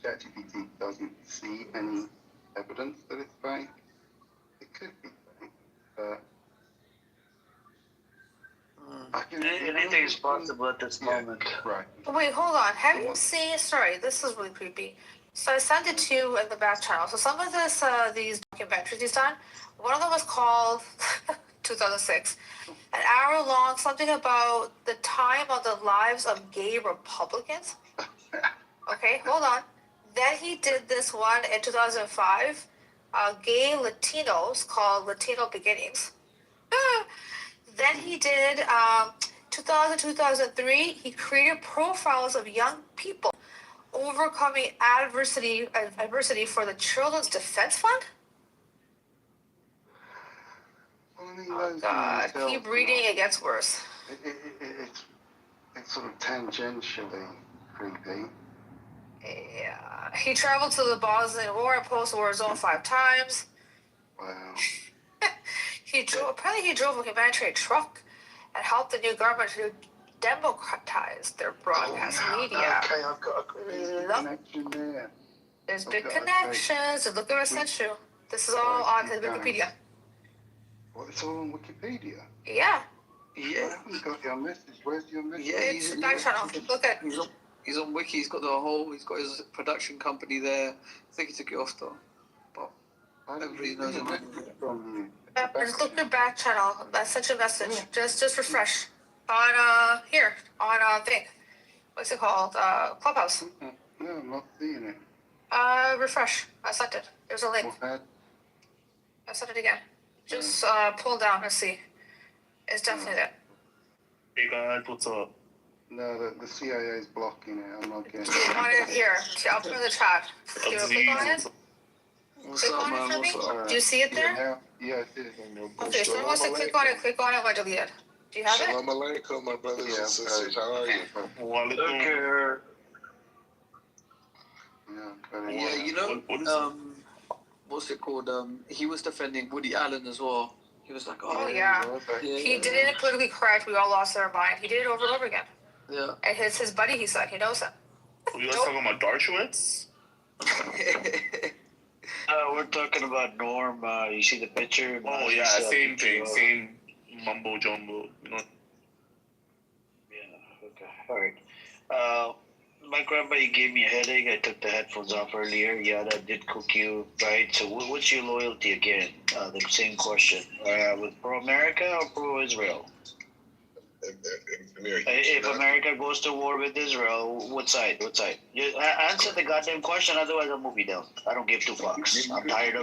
ChatGPT doesn't see any evidence that it's fake. It could be fake, but anything is possible at this moment. Right. Wait, hold on. Have you seen? Sorry, this is really creepy. So I sent it to you in the back channel. So some of these documentaries he's done. One of them was called 2006. An hour long, something about the time of the lives of gay Republicans. Okay, hold on. Then he did this one in 2005, gay Latinos called Latino Beginnings. Then he did 2003, he created profiles of young people overcoming adversity for the Children's Defense Fund. Oh God, keep reading, it gets worse. It's sort of tangentially creepy. Yeah, he traveled to the Bosnian War and post-war zone 5 times. Wow. Apparently he drove a humanitarian truck and helped the new government to democratize their broadcast media. Okay, I've got a connection there. There's big connections. Look at what I sent you. This is all on his Wikipedia. What, it's all on Wikipedia? Yeah. I haven't got your message. Where's your message? Yeah, It's back channel. Look at. He's on Wiki. He's got his production company there. I think he took it off though. But everybody knows him. From you. Just look at back channel. I sent you a message. Just refresh. On here. On thing. What's it called? Clubhouse. No, I'm not seeing it. Refresh. I sent it. There's a link. What's that? I sent it again. Just pull down and see. It's definitely there. Hey guys, what's up? No, the CIA is blocking it. I'm not getting Do you want it here? I'll put it in the chat. Do you click on it? What's Click up, on it man? for me? What's up? Do you see it there? Yeah, I did. Okay, so wants to click on it or delete it. Do you have it? Shalom alaikum, my brothers and sisters. How are you? Okay. Yeah, you know, what's it called? He was defending Woody Allen as well. He was like, Oh yeah. He did it politically correct. We all lost our mind. He did it over and over again. Yeah. And his buddy, he said, he knows him. Are you guys talking about Dershowitz? We're talking about Norm. You see the picture? Oh yeah, same thing, same mumbo jumbo. You know? Yeah. Okay. All right. My grandma, you gave me a headache. I took the headphones off earlier. Yeah, that did cook you, right? So, what's your loyalty again? The same question. With pro-America or pro-Israel? If America goes to war with Israel, what side? What side? Answer the goddamn question. Otherwise, I'll move you down. I don't give two fucks. I'm tired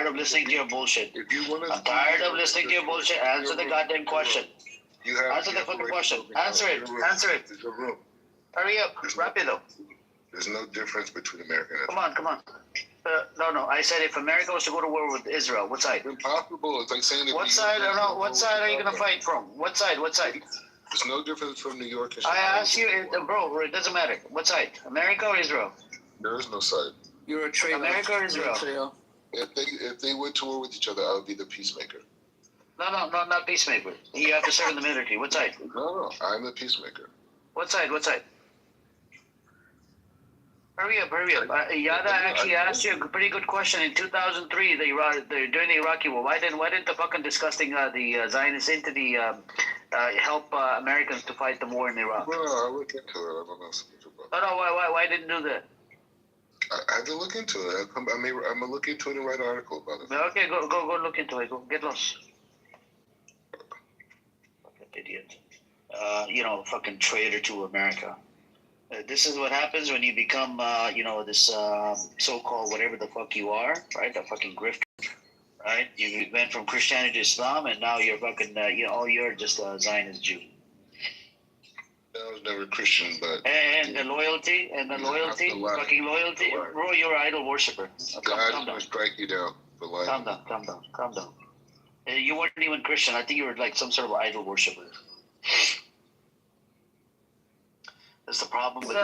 of listening to your bullshit. I'm tired of listening to your bullshit. Answer the goddamn question. Answer the fucking question. Answer it. Answer it. Hurry up. Rapido. There's no difference between America and Israel. Come on. No. I said if America was to go to war with Israel, what side? It's impossible. It's like saying what side? What side are you gonna fight from? What side? There's no difference from New York and I asked you, bro. It doesn't matter. What side? America or Israel? There is no side. You're a traitor. America or Israel? If they went to war with each other, I would be the peacemaker. No, not peacemaker. You have to serve in the military. What side? No, I'm the peacemaker. What side? Hurry up. Yada actually asked you a pretty good question. In 2003, during the Iraqi war, why didn't the fucking disgusting the Zionists entity help Americans to fight the war in Iraq? Well, I'll look into it. I don't know something about No, why didn't do that? I have to look into it. I'm gonna look into it and write an article about it. Okay, go look into it. Go get lost. Fucking idiot. Fucking traitor to America. This is what happens when you become, this so-called whatever the fuck you are, right? The fucking grifter, right? You went from Christianity to Islam, and now you're fucking, you're just a Zionist Jew. I was never Christian, but... And the loyalty, fucking loyalty. Bro, you're an idol worshiper. God will strike you down for life. Calm down. You weren't even Christian. I think you were like some sort of idol worshiper. That's the problem with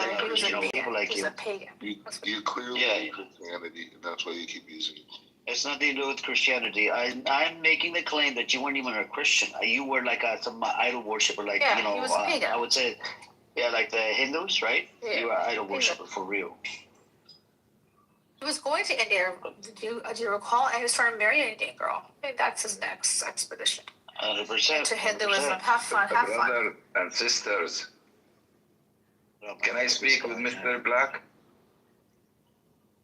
people like you. He's a pagan. You clearly hate Christianity, and that's why you keep using it. It's nothing to do with Christianity. I'm making the claim that you weren't even a Christian. You were like some idol worshiper, like he was a pagan. I would say, like the Hindus, right? Yeah. You were an idol worshiper for real. He was going to India. Do you recall? And he was trying to marry an Indian girl. I think that's his next expedition. 100%. To Hinduism. Have fun. Brothers and sisters. Can I speak with Mr. Black?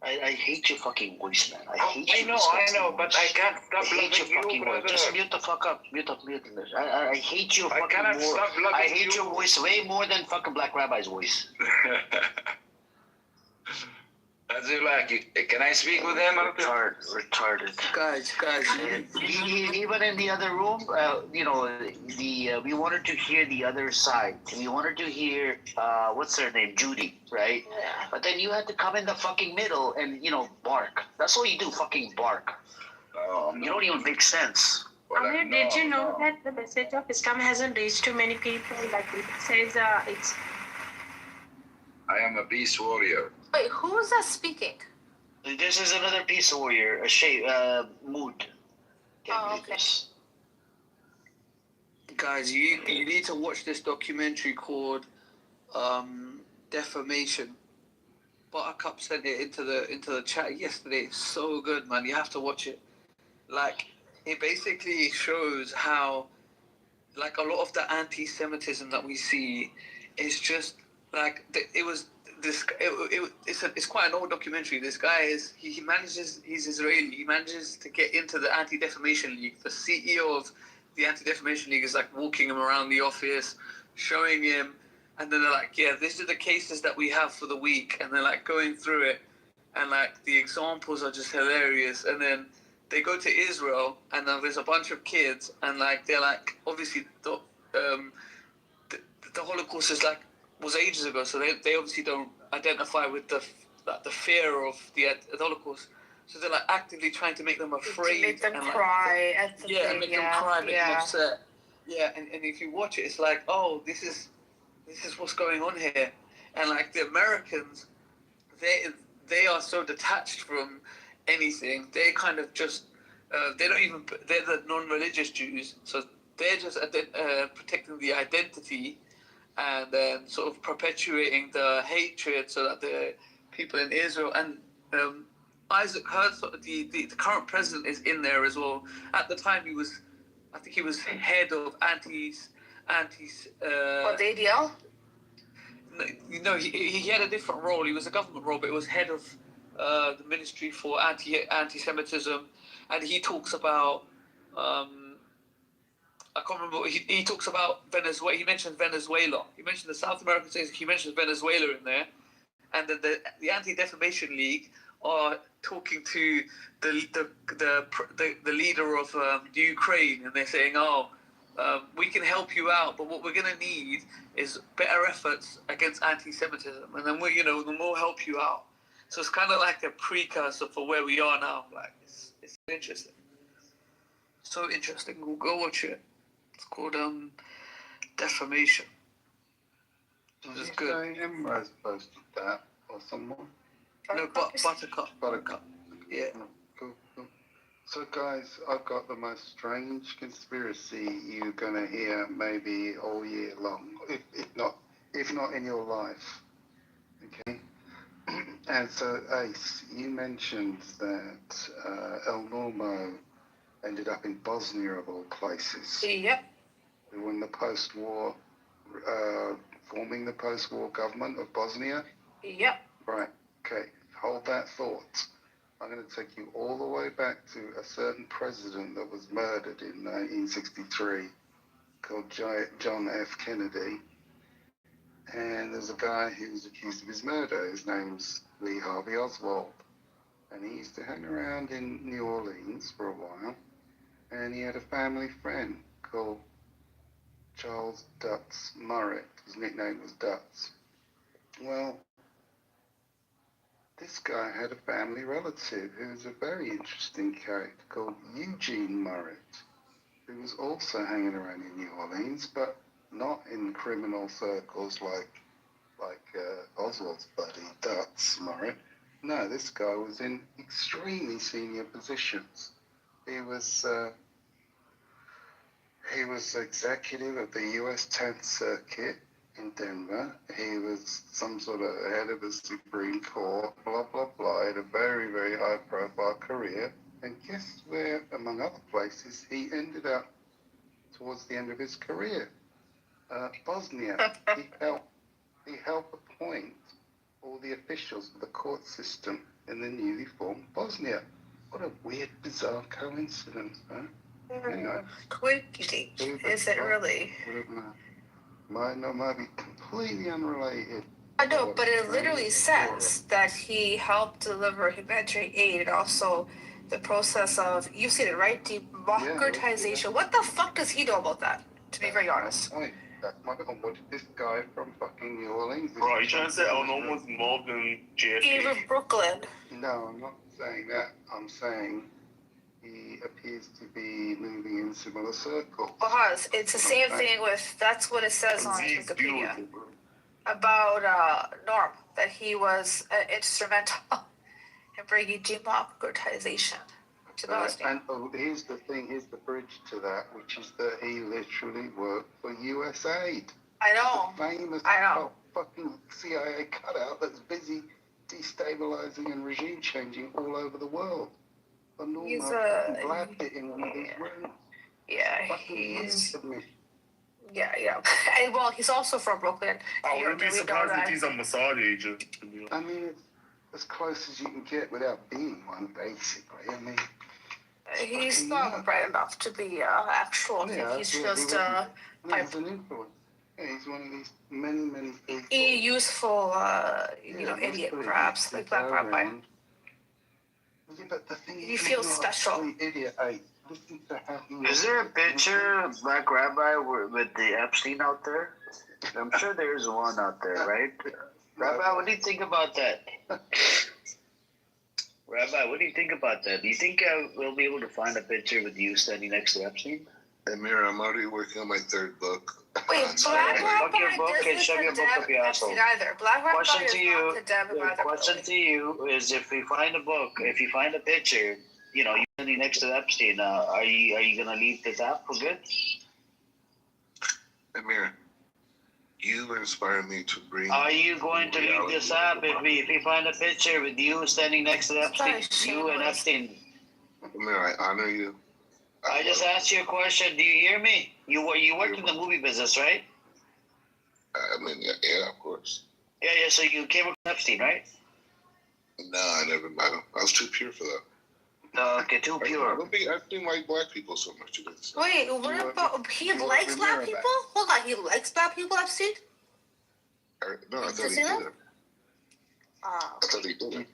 I hate your fucking voice, man. I hate I your know, but I can't stop I hate your loving you, fucking voice. brother. Just mute the fuck up. Mute up. I hate your I fucking cannot more. stop loving I hate you. your voice way more than fucking Black Rabbi's voice. As you like. Can I speak with him? Retarded. Guys, Even in the other room, we wanted to hear the other side. We wanted to hear what's her name, Judy, right? Yeah. But then you had to come in the fucking middle and bark. That's all you do, fucking bark. Oh, You don't even make sense. Well, Amir, did you know that the message of Islam hasn't reached too many people? Like it says, it's. I am a peace warrior. Wait, who is that speaking? This is another peace warrior, mood. Oh, okay. guys, you need to watch this documentary called Defamation. Buttercup sent it into the chat yesterday. It's so good, man. You have to watch it. Like, it basically shows how, like, a lot of the anti-Semitism that we see is just like it's quite an old documentary. This guy he's Israeli. He manages to get into the Anti-Defamation League. The CEO of the Anti-Defamation League is like walking him around the office, showing him, and then they're like, yeah, these are the cases that we have for the week, and they're like going through it, and like the examples are just hilarious. And then they go to Israel, and there's a bunch of kids, and like they're like, obviously the Holocaust was ages ago, so they obviously don't identify with the fear of the Holocaust. So they're like actively trying to make them afraid, To make them and cry. and make them cry, make them upset. Yeah, and if you watch it, it's like, oh, this is what's going on here, and like the Americans, they are so detached from anything. They kind of just they're the non-religious Jews, so they're just protecting the identity and then sort of perpetuating the hatred so that the people in Israel and Isaac Herzog, the current president, is in there as well. At the time, I think he was head of antis. What, the ADL? No, he had a different role. He was a government role, but it was head of the Ministry for Anti-Semitism, and he talks about. I can't remember. He talks about Venezuela. He mentioned Venezuela. He mentioned the South American states. He mentions Venezuela in there, and then the Anti-Defamation League are talking to the leader of Ukraine, and they're saying, we can help you out, but what we're going to need is better efforts against anti-Semitism, and then we'll help you out. So it's kind of like a precursor for where we are now. Like it's interesting, so interesting. We'll go watch it. It's called Defamation. It's good. Emrose posted that or someone? No, Buttercup. Yeah. Cool. So guys, I've got the most strange conspiracy you're gonna hear maybe all year long, if not in your life. Okay. And so Ace, you mentioned that El Normo ended up in Bosnia of all places. Yep. When the post-war, forming the post-war government of Bosnia. Yep. Right. Okay. Hold that thought. I'm going to take you all the way back to a certain president that was murdered in 1963 called John F. Kennedy. And there's a guy who was accused of his murder. His name's Lee Harvey Oswald. And he used to hang around in New Orleans for a while. And he had a family friend called Charles Dutz Murray. His nickname was Dutz. Well, this guy had a family relative who was a very interesting character called Eugene Murray, who was also hanging around in New Orleans, but not in criminal circles like Oswald's buddy Dutz Murray. No, this guy was in extremely senior positions. He was executive of the U.S. 10th Circuit in Denver. He was some sort of head of the Supreme Court, blah, blah, blah. He had a very, very high-profile career. And guess where, among other places, he ended up towards the end of his career? Bosnia. He helped appoint all the officials of the court system in the newly formed Bosnia. What a weird, bizarre coincidence, huh? Anyway, Coincidence, is it really? Might be completely unrelated. I know, but it literally says that he helped deliver humanitarian aid and also the process of, you said it right, democratization. What the fuck does he know about that, to be very honest? That's my point. What did this guy from fucking New Orleans? Right, you trying to say Norm was involved in JFK? Even Brooklyn. No, I'm not saying that. I'm saying he appears to be moving in similar circles. Because it's the same thing with, that's what it says on Wikipedia about Norm, that he was instrumental in bringing democratization to Bosnia. And here's the thing, here's the bridge to that, which is that he literally worked for USAID. I know. Famous fucking CIA cutout that's busy destabilizing and regime changing all over the world. He's blabbed it in one of these rooms. Yeah, yeah. And well, he's also from Brooklyn. I wouldn't be surprised if he's a Mossad agent. I mean, it's as close as you can get without being one, basically. I mean, he's not bright enough to be actual. Yeah, he's he's an influence. Yeah, he's one of these many people. Useful, idiot, perhaps, like Black Rabbi. Yeah, but the thing you feel special. Idiot, listen to how Is there a picture of Black Rabbi with the Epstein out there? I'm sure there's one out there, right? Rabbi, what do you think about that? Rabbi, what do you think about that? Do you think we'll be able to find a picture with you standing next to Epstein? Amir, I'm already working on my third book. Wait, Black Rabbi doesn't condemn Epstein either. Black Rabbi does not condemn him either. Question to you is, if we find a book, if you find a picture, you standing next to Epstein, are you gonna leave this app for good? Amir, you inspire me to bring. Are you going to leave this app if we find a picture with you standing next to Epstein, you and Epstein? Amir, I honor you. I just asked you a question. Do you hear me? You worked in the movie business, right? I mean, yeah, of course. Yeah. So you came with Epstein, right? No, I never met him. I was too pure for that. Okay, too pure. I didn't like black people so much. Wait, what about he likes black people? Hold on, he likes black people, Epstein? No, I thought he did it. Oh. I thought he did it.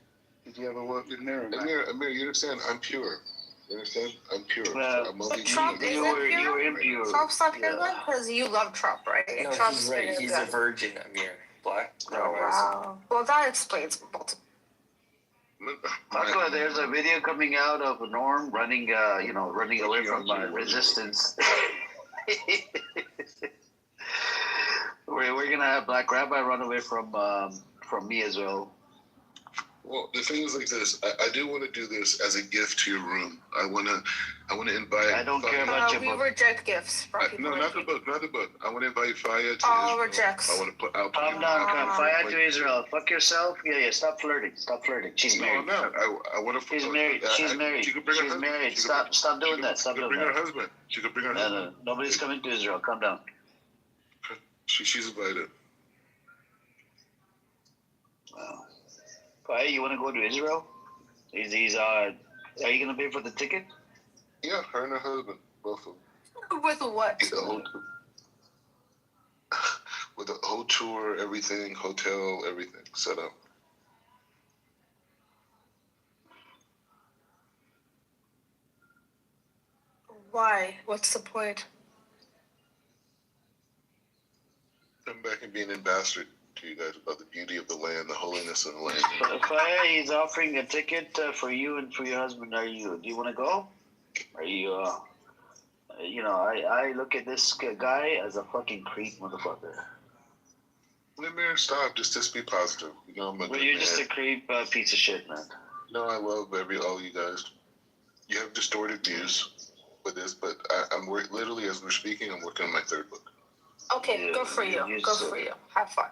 Did you ever work with Mirror? Amir, you understand? I'm pure. You understand? I'm pure. But Trump isn't pure? Impure. Trump's not pure then? Because you love Trump, right? No, Trump's he's right. He's a virgin, Amir. Black. Oh, wow. Well, that explains multiple. There's a video coming out of Norm running away from resistance. We're gonna have Black Rabbi run away from me as well. Well, the thing is like this. I do want to do this as a gift to your room. I want to invite. I don't care about your book. We reject gifts from people. No, not the book. I want to invite Faya to all Israel. rejects. I want to put out. Calm down, Faya to Israel. Fuck yourself. Yeah. Stop flirting. She's married. No, I'm not. I want to. She's married. She's married. She could bring She's married. Stop doing that. Stop doing that. She could bring her husband. She could bring her husband. No. Nobody's coming to Israel. Calm down. She's invited. Wow. Hey, you want to go to Israel? Are you gonna pay for the ticket? Yeah, her and her husband, both of them. With what? With the whole tour, everything, hotel, everything set up. Why? What's the point? Come back and be an ambassador to you guys about the beauty of the land, the holiness of the land. Faya, he's offering a ticket for you and for your husband. Do you want to go? Are you? I look at this guy as a fucking creep, motherfucker. Amir, stop. Just be positive. I'm a good you're man. just a creep piece of shit, man. No, I love all you guys. You have distorted views with this, but I'm literally, as we're speaking, I'm working on my third book. Okay, Yeah, good for you. Good for you. Have fun.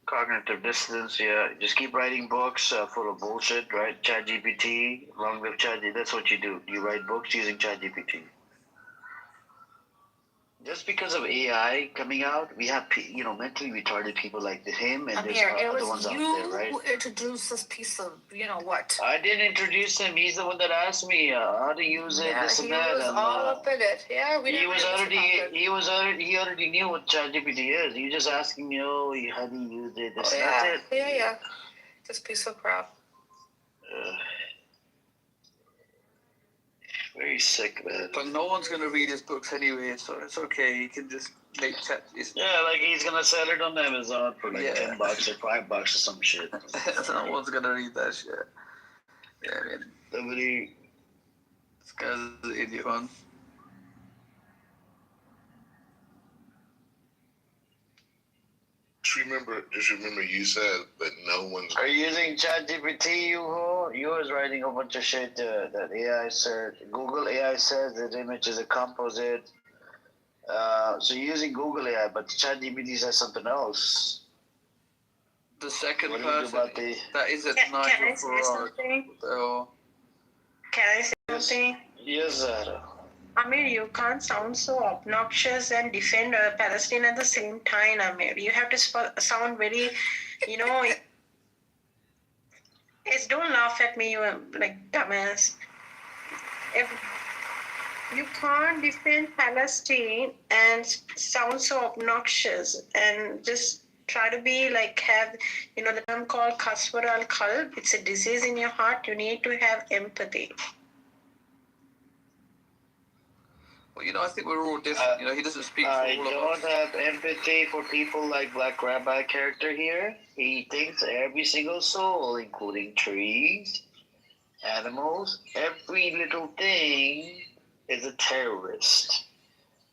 Cognitive dissonance, yeah. Just keep writing books full of bullshit, right? ChatGPT, long live ChatGPT. That's what you do. You write books using ChatGPT. just because of AI coming out, we have mentally retarded people like him, and there's Amir, it other was ones out you there, right? who introduced this piece of, what? I didn't introduce him. He's the one that asked me how to use it, this and that. He was all up in it. Yeah, we didn't he already knew what ChatGPT is. He was just asking me, how do you use it? This and that's it. Yeah. This piece of crap. Very sick, man. But no one's gonna read his books anyway, so it's okay. He can just make chat. Yeah, like he's gonna sell it on Amazon for like $10 or $5 or some shit. No one's gonna read that shit. Yeah, man. This guy's an idiot, man. Just remember you said that no one's. Are you using ChatGPT, you was writing a bunch of shit that AI said. Google AI says that image is a composite. So you're using Google AI, but ChatGPT says something else. The second person, that is it. Can I say something? Can I say something? Yes, Zara. Amir, you can't sound so obnoxious and defend Palestine at the same time, Amir. You have to sound very, don't laugh at me, you like dumbass. If you can't defend Palestine and sound so obnoxious and just try to be like have, the term called kaswar al-qalb, it's a disease in your heart. You need to have empathy. Well, I think we're all different. He doesn't speak for all of us. I don't have empathy for people like Black Rabbi character here. He thinks every single soul, including trees, animals, every little thing is a terrorist.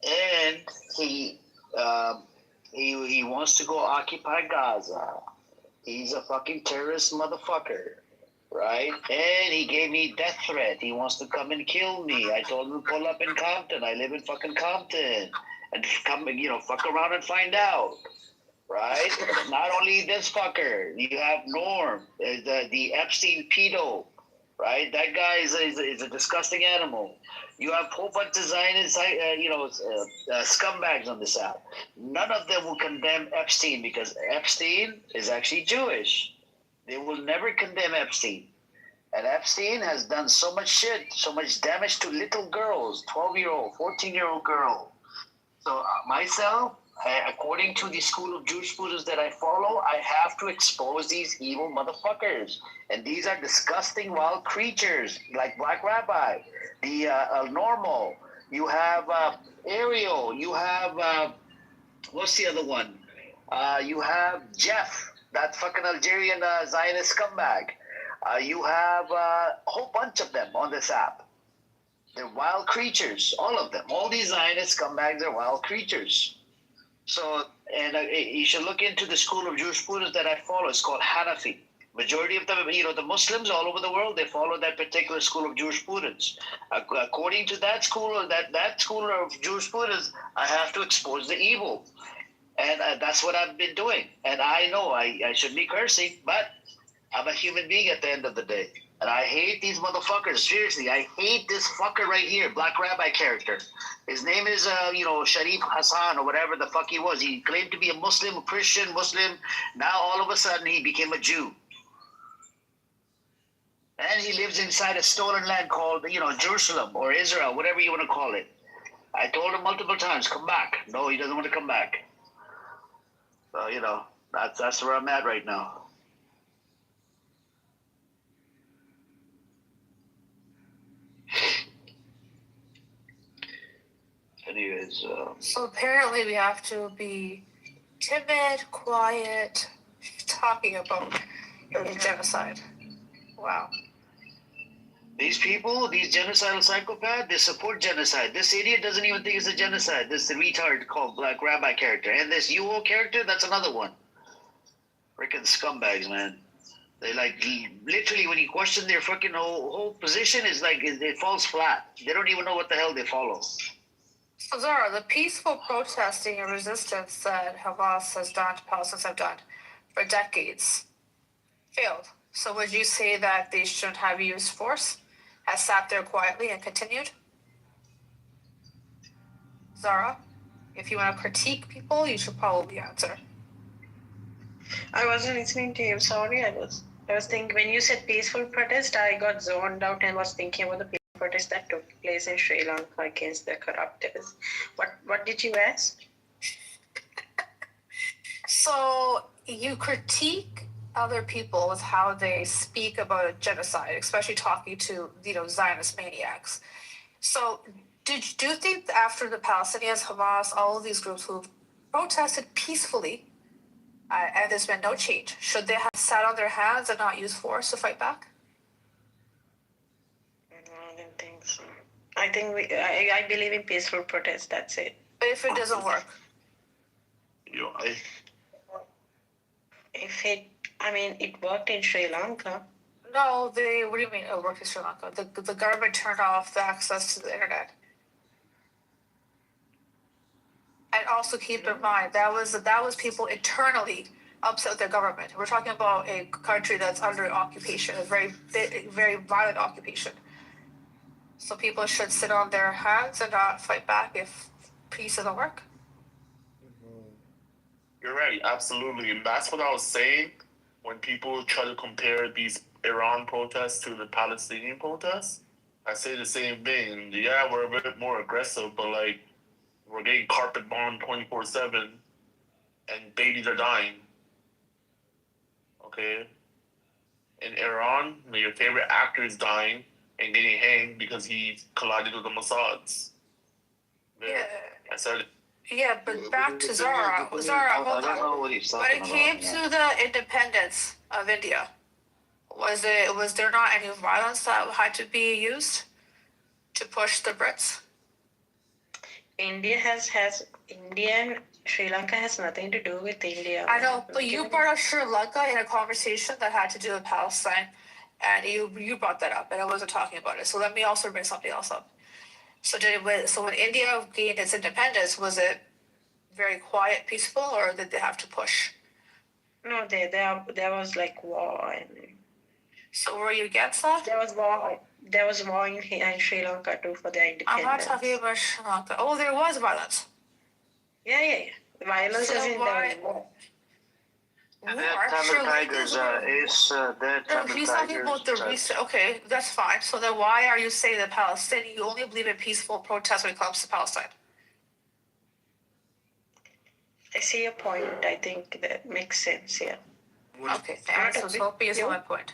And he wants to go occupy Gaza. He's a fucking terrorist motherfucker. Right? And he gave me death threat. He wants to come and kill me. I told him to pull up in Compton. I live in fucking Compton. And come, fuck around and find out. Right? Not only this fucker. You have Norm, the Epstein pedo. Right? That guy is a disgusting animal. You have a whole bunch of Zionist, scumbags on this app. None of them will condemn Epstein because Epstein is actually Jewish. They will never condemn Epstein. And Epstein has done so much shit, so much damage to little girls, 12-year-old, 14-year-old girl. So myself, according to the school of jurisprudence that I follow, I have to expose these evil motherfuckers. And these are disgusting wild creatures like Black Rabbi, the Normal. You have Ariel. You have, what's the other one? You have Jeff. That fucking Algerian Zionist scumbag. You have a whole bunch of them on this app. They're wild creatures, all of them. All these Zionist scumbags are wild creatures. So, and you should look into the school of jurisprudence that I follow. It's called Hanafi. Majority of the Muslims all over the world, they follow that particular school of jurisprudence. According to that school, that school of jurisprudence, I have to expose the evil. And that's what I've been doing. And I know I should be cursing, but I'm a human being at the end of the day. And I hate these motherfuckers. Seriously, I hate this fucker right here, Black Rabbi character. His name is, Sharif Hassan or whatever the fuck he was. He claimed to be a Muslim, a Christian, Muslim. Now all of a sudden he became a Jew. And he lives inside a stolen land called, Jerusalem or Israel, whatever you want to call it. I told him multiple times, come back. No, he doesn't want to come back. So, that's where I'm at right now. Anyways. So apparently we have to be timid, quiet, talking about genocide. Wow. These people, these genocidal psychopaths, they support genocide. This idiot doesn't even think it's a genocide. This retard called Black Rabbi character. And this UO character, that's another one. Freaking scumbags, man. They literally, when you question their fucking whole position, is it falls flat. They don't even know what the hell they follow. So Zara, the peaceful protesting and resistance that Palestinians have done for decades failed. So would you say that they shouldn't have used force, has sat there quietly and continued? Zara? If you want to critique people, you should probably answer. I wasn't listening to you. Sorry, I was thinking when you said peaceful protest, I got zoned out and was thinking about the peaceful protest that took place in Sri Lanka against the corruptors. What did you ask? So you critique other people with how they speak about a genocide, especially talking to Zionist maniacs. So do you think that after the Palestinians, Hamas, all of these groups who've protested peacefully, and there's been no change, should they have sat on their hands and not use force to fight back? No, I don't think so. I think I believe in peaceful protest. That's it. But if it doesn't work, it worked in Sri Lanka. no, what do you mean it worked in Sri Lanka? The government turned off the access to the internet. And also keep in mind that was people internally upset with their government. We're talking about a country that's under occupation, a very violent occupation. So people should sit on their hands and not fight back if peace doesn't work. You're right, absolutely. And that's what I was saying when people try to compare these Iran protests to the Palestinian protests. I say the same thing. Yeah, we're a bit more aggressive, but like, we're getting carpet bombed 24/7 and babies are dying. Okay? In Iran, your favorite actor is dying and getting hanged because he collided with the Mossads. Yeah. I said it. Yeah, but back to Zara, hold on. When it came to the independence of India, was there not any violence that had to be used to push the Brits? India and Sri Lanka has nothing to do with India. I know, but you brought up Sri Lanka in a conversation that had to do with Palestine, and you brought that up, and I wasn't talking about it. So let me also bring something else up. So when India gained its independence, was it very quiet, peaceful, or did they have to push? No, there was like war. So were you against that? There was war. There was war in Sri Lanka too for their independence. I'm not talking about Sri Lanka. Oh, there was violence. Yeah. Violence is in the war. Tamil Tigers, He's talking about the recent. Okay, that's fine. So then, why are you saying that Palestinian? You only believe in peaceful protest when it comes to Palestine. I see your point. I think that makes sense. Yeah. Okay, thanks. I was hoping you saw my point.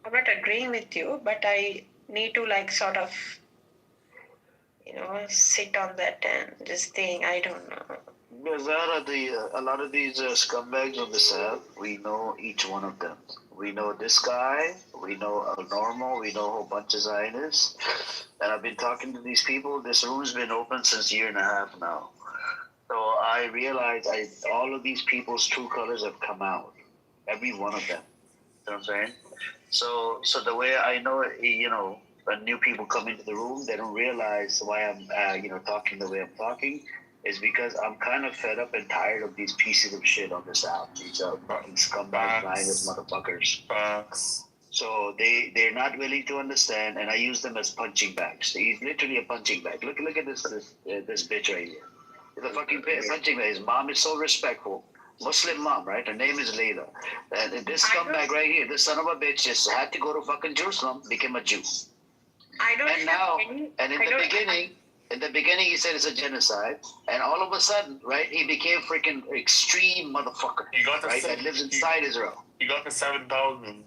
I'm not agreeing with you, but I need to sort of, sit on that and just think. I don't know. Because a lot of these scumbags on this app, we know each one of them. We know this guy, we know a normal, we know a whole bunch of Zionists. And I've been talking to these people. This room's been open since a year and a half now. So I realized all of these people's true colors have come out. Every one of them. You know what I'm saying? So the way I know, when new people come into the room, they don't realize why I'm, talking the way I'm talking. Is because I'm kind of fed up and tired of these pieces of shit on this app. These fucking scumbag Zionist motherfuckers. Facts. So they're not willing to understand, and I use them as punching bags. He's literally a punching bag. Look at this bitch right here. He's a fucking punching bag. His mom is so respectful. Muslim mom, right? Her name is Layla. And this scumbag right here, this son of a bitch, just had to go to fucking Jerusalem, became a Jew. In the beginning, he said it's a genocide, and all of a sudden, right, he became freaking extreme motherfucker. He got the that lives inside Israel. He got the 7,000.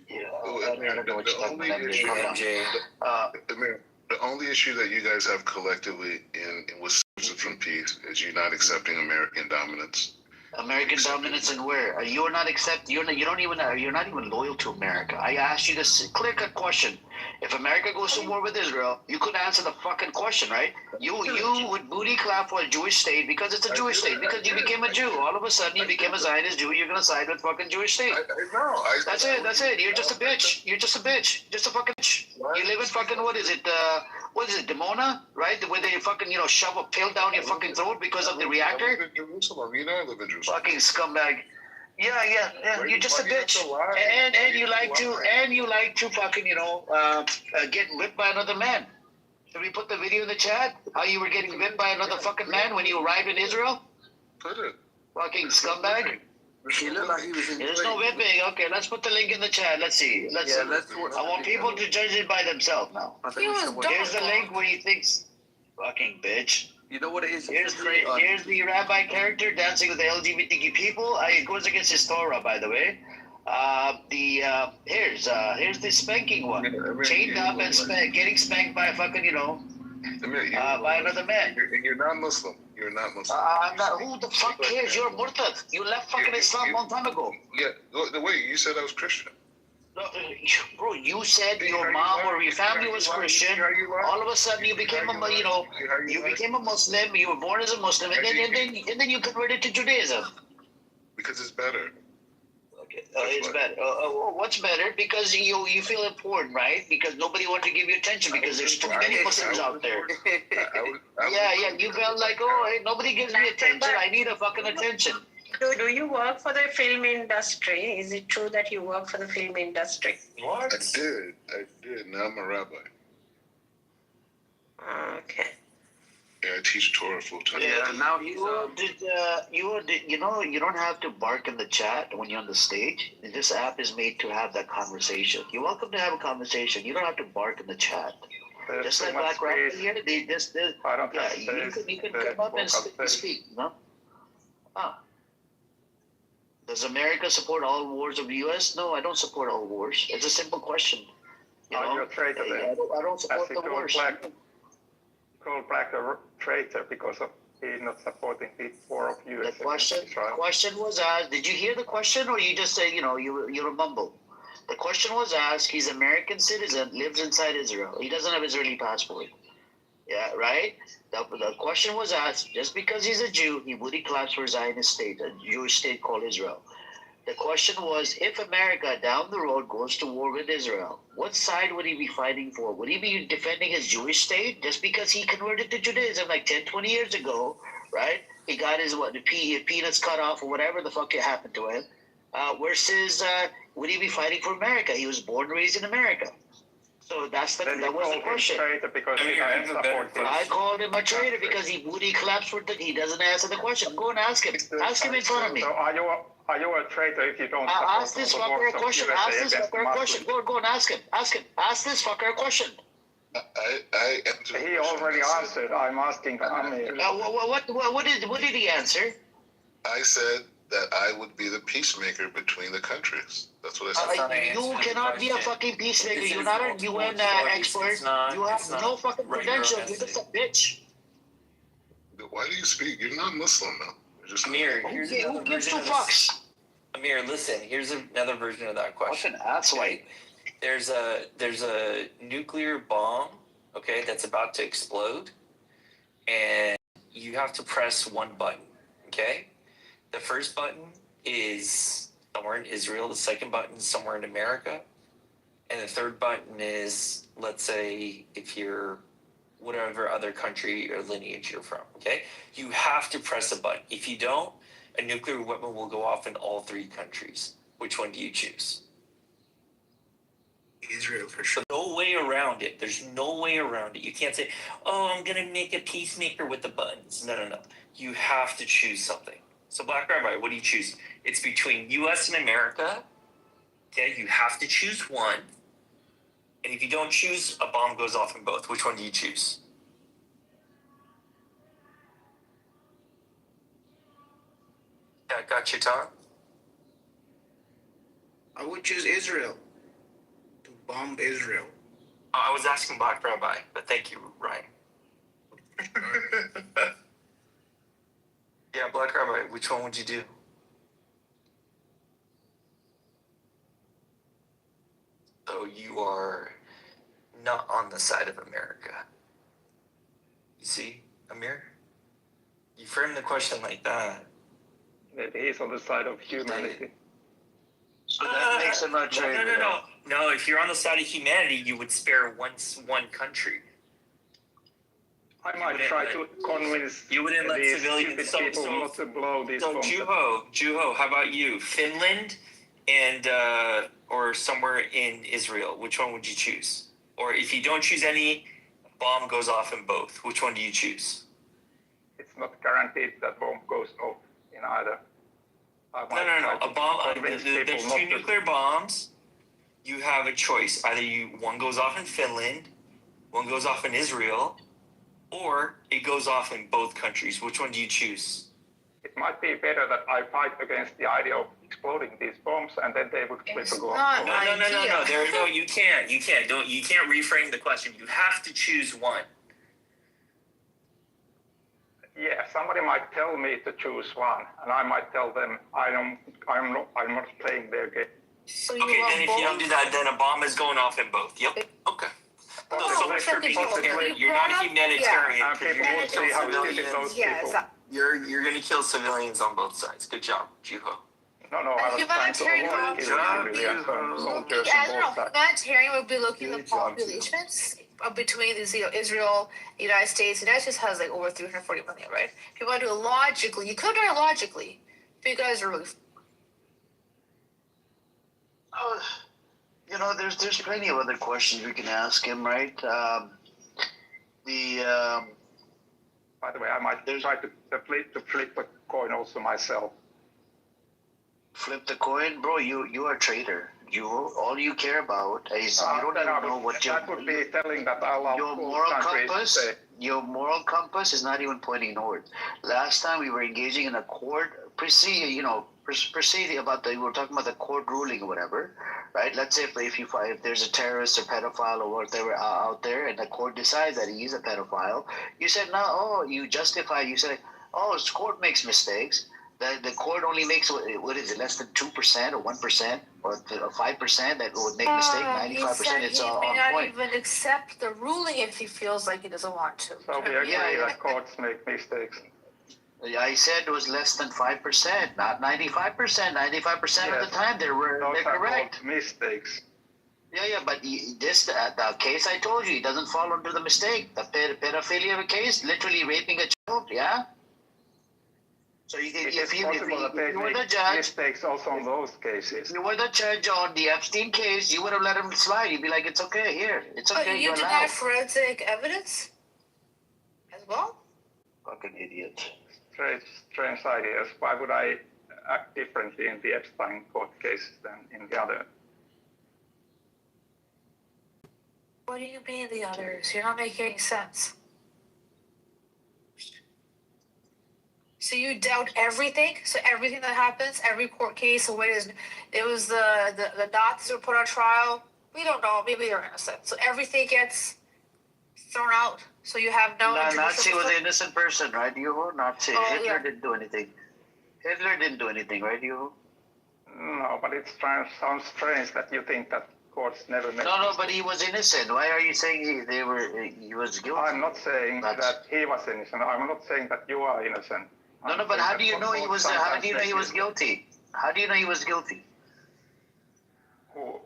Yeah, I don't know what you're talking about. The only issue that you guys have collectively in with Citizens for Peace is you not accepting American dominance. American dominance and where? You're not even loyal to America. I asked you this clear-cut question. If America goes to war with Israel, you could answer the fucking question, right? You would booty clap for a Jewish state because it's a Jewish state, because you became a Jew. All of a sudden, you became a Zionist Jew. You're gonna side with fucking Jewish state. That's it. You're just a bitch. Just a fucking bitch. You live in fucking what is it, Dimona, right? Where they fucking shove a pill down your fucking throat because of the reactor. I live in Jerusalem. I live in Jerusalem. Fucking scumbag. Yeah. You're just a bitch, and you like to fucking get whipped by another man. Should we put the video in the chat? How you were getting whipped by another fucking man when you arrived in Israel? Put it. Fucking scumbag. He looked like he was in. There's no whipping. Okay, let's put the link in the chat. Let's see. Let's. Yeah, let's watch I want the people video. to judge it by themselves now. I think we should watch Here's it. the link where he thinks. Fucking bitch. You know what it is? Here's the rabbi character dancing with the LGBTQ people. It goes against his Torah, by the way. Here's the spanking one. Chained up and getting spanked by a fucking by another man. You're not Muslim. You're not Muslim. I'm not. Who the fuck cares? You're Murtad. You left fucking Islam a long time ago. Yeah, the way you said I was Christian. No, bro, you said your mom or your family was Christian. All of a sudden, you became you became a Muslim. You were born as a Muslim, and then you converted to Judaism. Because it's better. Okay, it's better. What's better? Because you feel important, right? Because nobody wants to give you attention because there's too many Muslims out there. Yeah. You felt like, hey, nobody gives me attention. I need a fucking attention. Do you work for the film industry? Is it true that you work for the film industry? What? I did. Now I'm a rabbi. Okay. Yeah, I teach Torah full time. Yeah, now he's you don't have to bark in the chat when you're on the stage. This app is made to have that conversation. You're welcome to have a conversation. You don't have to bark in the chat. Just like Black Rapper here, you can come up and speak. No? Does America support all wars of the U.S.? No, I don't support all wars. It's a simple question. You're a traitor then. I don't support the wars. Call Black a traitor because of he not supporting the war of U.S. The question was asked. Did you hear the question, or you just say you mumble? The question was asked. He's American citizen, lives inside Israel. He doesn't have Israeli passport. Yeah, right. The question was asked. Just because he's a Jew, he would collapse for Zionist state, a Jewish state called Israel. The question was, if America down the road goes to war with Israel, what side would he be fighting for? Would he be defending his Jewish state just because he converted to Judaism like 10, 20 years ago, right? He got his peanuts cut off or whatever the fuck happened to him. Versus, would he be fighting for America? He was born and raised in America. So that was the question. I called him a traitor because he collapsed for he doesn't answer the question. Go and ask him. Ask him in front of me. So are you a traitor if you don't ask this fucker a question? Ask this fucker a question. Go and ask him. Ask him. Ask this fucker a question. He already answered. I'm asking Amir. What did he answer? I said that I would be the peacemaker between the countries. That's what I said. You cannot be a fucking peacemaker. You're not a UN expert. You have no fucking credentials. You're just a bitch. Why do you speak? You're not Muslim, though. Amir, who gives two fucks? Amir, listen. Here's another version of that question. What an asshole. Okay. There's a nuclear bomb, okay, that's about to explode, and you have to press one button, okay? The first button is somewhere in Israel. The second button is somewhere in America. And the third button is, let's say, if you're whatever other country or lineage you're from, okay? You have to press a button. If you don't, a nuclear weapon will go off in all three countries. Which one do you choose? Israel, for sure. No way around it. There's no way around it. You can't say, I'm going to make a peacemaker with the buttons. No. You have to choose something. So, Black Rabbi, what do you choose? It's between U.S. and America. Okay, you have to choose one. And if you don't choose, a bomb goes off in both. Which one do you choose? Yeah, got your tongue? I would choose Israel. To bomb Israel. I was asking Black Rabbi, but thank you, Ryan. Yeah, Black Rabbi, which one would you do? So you are not on the side of America. You see, Amir? You frame the question like that. Maybe he's on the side of humanity. So that makes him a traitor. No, if you're on the side of humanity, you would spare one country. I might try to convince you wouldn't let these civilians stupid people not to blow these bombs. Juho, how about you? Finland and or somewhere in Israel. Which one would you choose? Or if you don't choose any, bomb goes off in both. Which one do you choose? It's not guaranteed that bomb goes off in either. No. A bomb. There's two nuclear bombs. You have a choice. Either one goes off in Finland, one goes off in Israel, or it goes off in both countries. Which one do you choose? It might be better that I fight against the idea of exploding these bombs, and then they would flip and go off. No. You can't. You can't reframe the question. You have to choose one. Yeah, somebody might tell me to choose one, and I might tell them I'm not playing their game. So okay, then if you don't do that, then a bomb is going off in both. Yep. Okay. You're not a humanitarian. And people will see how stupid those people. You're going to kill civilians on both sides. Good job, Juho. No, I was trying to avoid killing civilians and soldiers on both sides. Humanitarian would be looking at the populations between Israel, United States. United States has like over 340 million, right? If you want to do it logically, you could do it logically. But you guys are really. There's plenty of other questions we can ask him, right? By the way, I might try to flip a coin also myself. Flip the coin, bro. You are a traitor. All you care about is you don't even know what that would be telling that Allah your moral compass. Your moral compass is not even pointing north. Last time we were engaging in a court proceeding about we were talking about the court ruling or whatever, right? Let's say if there's a terrorist or pedophile or whatever out there, and the court decides that he's a pedophile, you said no. You justify. You said, the court makes mistakes. The court only makes what is it, less than 2% or 1% or 5% that would make mistake. 95% it's on point. He may not even accept the ruling if he feels like he doesn't want to. So we agree that courts make mistakes. I said it was less than 5%, not 95%. 95% of the time they're correct. Mistakes. Yeah, but the case I told you, it doesn't fall under the mistake. The pedophilia case, literally raping a child, yeah. So if you were the judge, mistakes also on those cases. If you were the judge on the Epstein case, you would have let him slide. You'd be like, it's okay, here, it's okay. You deny forensic evidence as well? Fucking idiot. Strange ideas. Why would I act differently in the Epstein court cases than in the other? What do you mean the others? You're not making any sense. So you doubt everything? So everything that happens, every court case, so it was the Nazis were put on trial. We don't know. Maybe they're innocent. So everything gets thrown out. So you have no. Nazi was an innocent person, right? Nazi. Hitler didn't do anything. Hitler didn't do anything, right? No, but it sounds strange that you think that courts never make. No, but he was innocent. Why are you saying he was guilty? I'm not saying that he was innocent. I'm not saying that you are innocent. No, but how do you know he was? How do you know he was guilty? How do you know he was guilty? Who?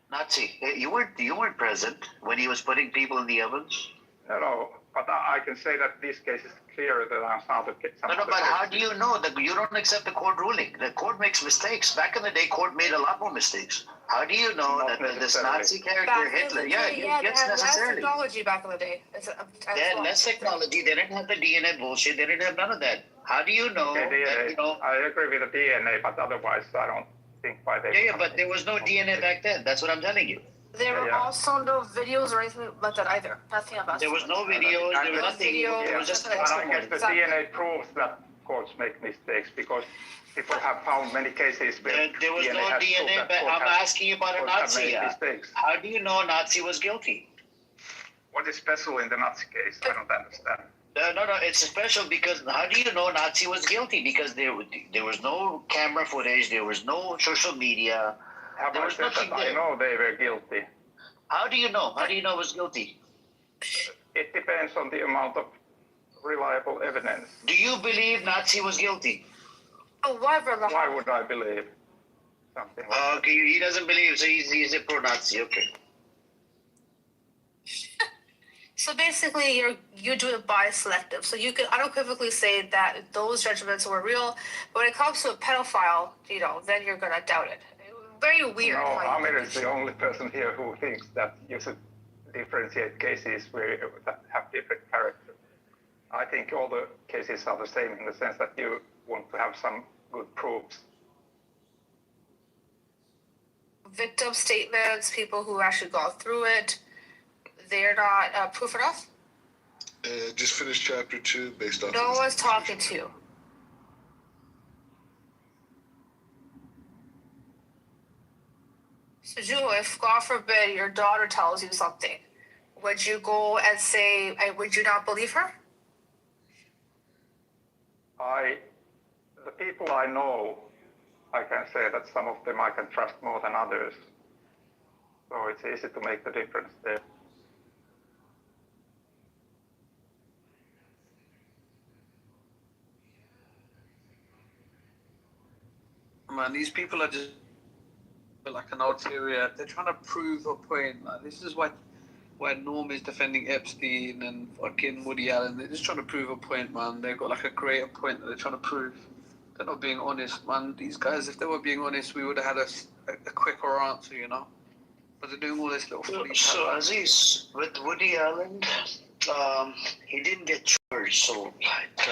Nazi. You weren't present when he was putting people in the ovens. No, but I can say that this case is clearer than some other cases. No, but how do you know that you don't accept the court ruling? The court makes mistakes. Back in the day, court made a lot more mistakes. How do you know that this Nazi character Hitler? Yes, necessarily. Less technology back in the day. They had less technology. They didn't have the DNA bullshit. They didn't have none of that. How do you know? I agree with the DNA, but otherwise, I don't think why they. Yeah, but there was no DNA back then. That's what I'm telling you. There were also no videos or anything like that either. Nothing about. There was no videos. There was nothing. It was just I guess the DNA proves that courts make mistakes because people have found many cases where there was no DNA. But I'm asking you about a Nazi. How do you know Nazi was guilty? What is special in the Nazi case? I don't understand. No, it's special because how do you know Nazi was guilty? Because there was no camera footage. There was no social media. There was nothing there. I know they were guilty. How do you know? How do you know it was guilty? It depends on the amount of reliable evidence. Do you believe Nazi was guilty? Oh, why would I believe something like that? Okay, he doesn't believe, so he's a pro-Nazi. Okay. So basically, you do it bias selective. So you can unequivocally say that those judgments were real. But when it comes to a pedophile, then you're gonna doubt it. Very weird. No, Amir is the only person here who thinks that you should differentiate cases that have different character. I think all the cases are the same in the sense that you want to have some good proofs. Victim statements, people who actually gone through it, they're not proof enough? Just finished chapter 2 based off. No one's talking to you. So, Joe, if God forbid your daughter tells you something, would you go and say, would you not believe her? The people I know, I can say that some of them I can trust more than others. So it's easy to make the difference there. Man, these people are just like an ulterior. They're trying to prove a point. Like, this is why Norm is defending Epstein and fucking Woody Allen. They're just trying to prove a point, man. They've got like a greater point that they're trying to prove. They're not being honest, man. These guys, if they were being honest, we would have had a quicker answer, you know. But they're doing all this little funny stuff. So Aziz, with Woody Allen, he didn't get charged. So like,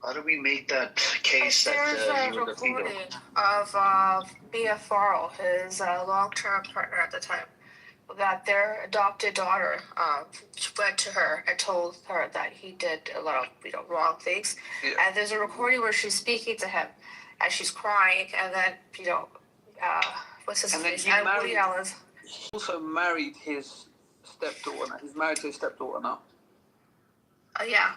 how do we make that case that There's he a was a recording pedo? of B.F. Farrell, his long-term partner at the time, that their adopted daughter went to her and told her that he did a lot of wrong things. Yeah. And there's a recording where she's speaking to him and she's crying, and then what's his face? And Woody Allen's. He also married his stepdaughter now. He's married to his stepdaughter now. Yeah.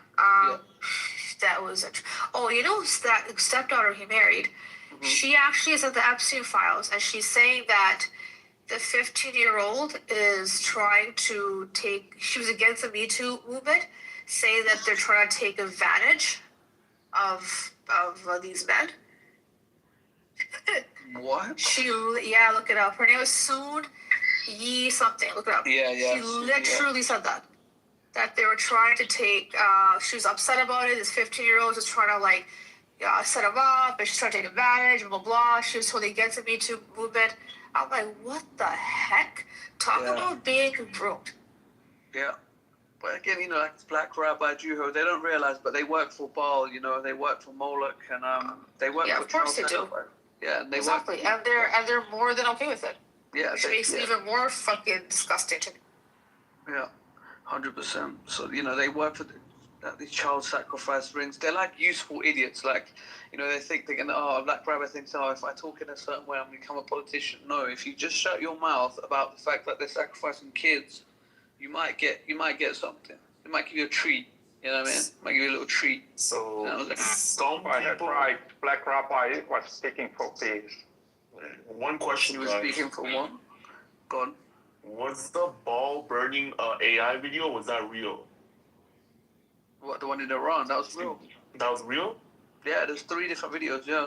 That was that stepdaughter he married. Mm-hmm. She actually is at the Epstein files, and she's saying that the 15-year-old is trying to she was against the Me Too movement, saying that they're trying to take advantage of these men. What? Look it up. Her name was Soon Yi something. Look it up. Yeah. She literally said that they were trying to take. She was upset about it. This 15-year-old was trying to set him up, and she's trying to take advantage. Blah blah blah. She was totally against the Me Too movement. I'm like, what the heck? Talk about being groomed. Yeah. But again, like this black rabbi Juho, they don't realize, but they work for Baal, they work for Moloch, and they work for. Of course they do. Yeah, and they exactly, work. And they're more than okay with it. Yeah, which makes it even more fucking disgusting to me. Yeah, 100%. So they work for these child sacrifice rings. They're like useful idiots. Like they think they're gonna. A black rabbi thinks, if I talk in a certain way, I'm gonna become a politician. No, if you just shut your mouth about the fact that they're sacrificing kids, you might get something. It might give you a treat. You know what I mean? Might give you a little treat. So that's right. Black Rabbi was speaking for peace. One question. He was speaking for one. Go on. Was the ball burning AI video? Was that real? What, the one in Iran? That was real. That was real? Yeah, there's 3 different videos. Yeah.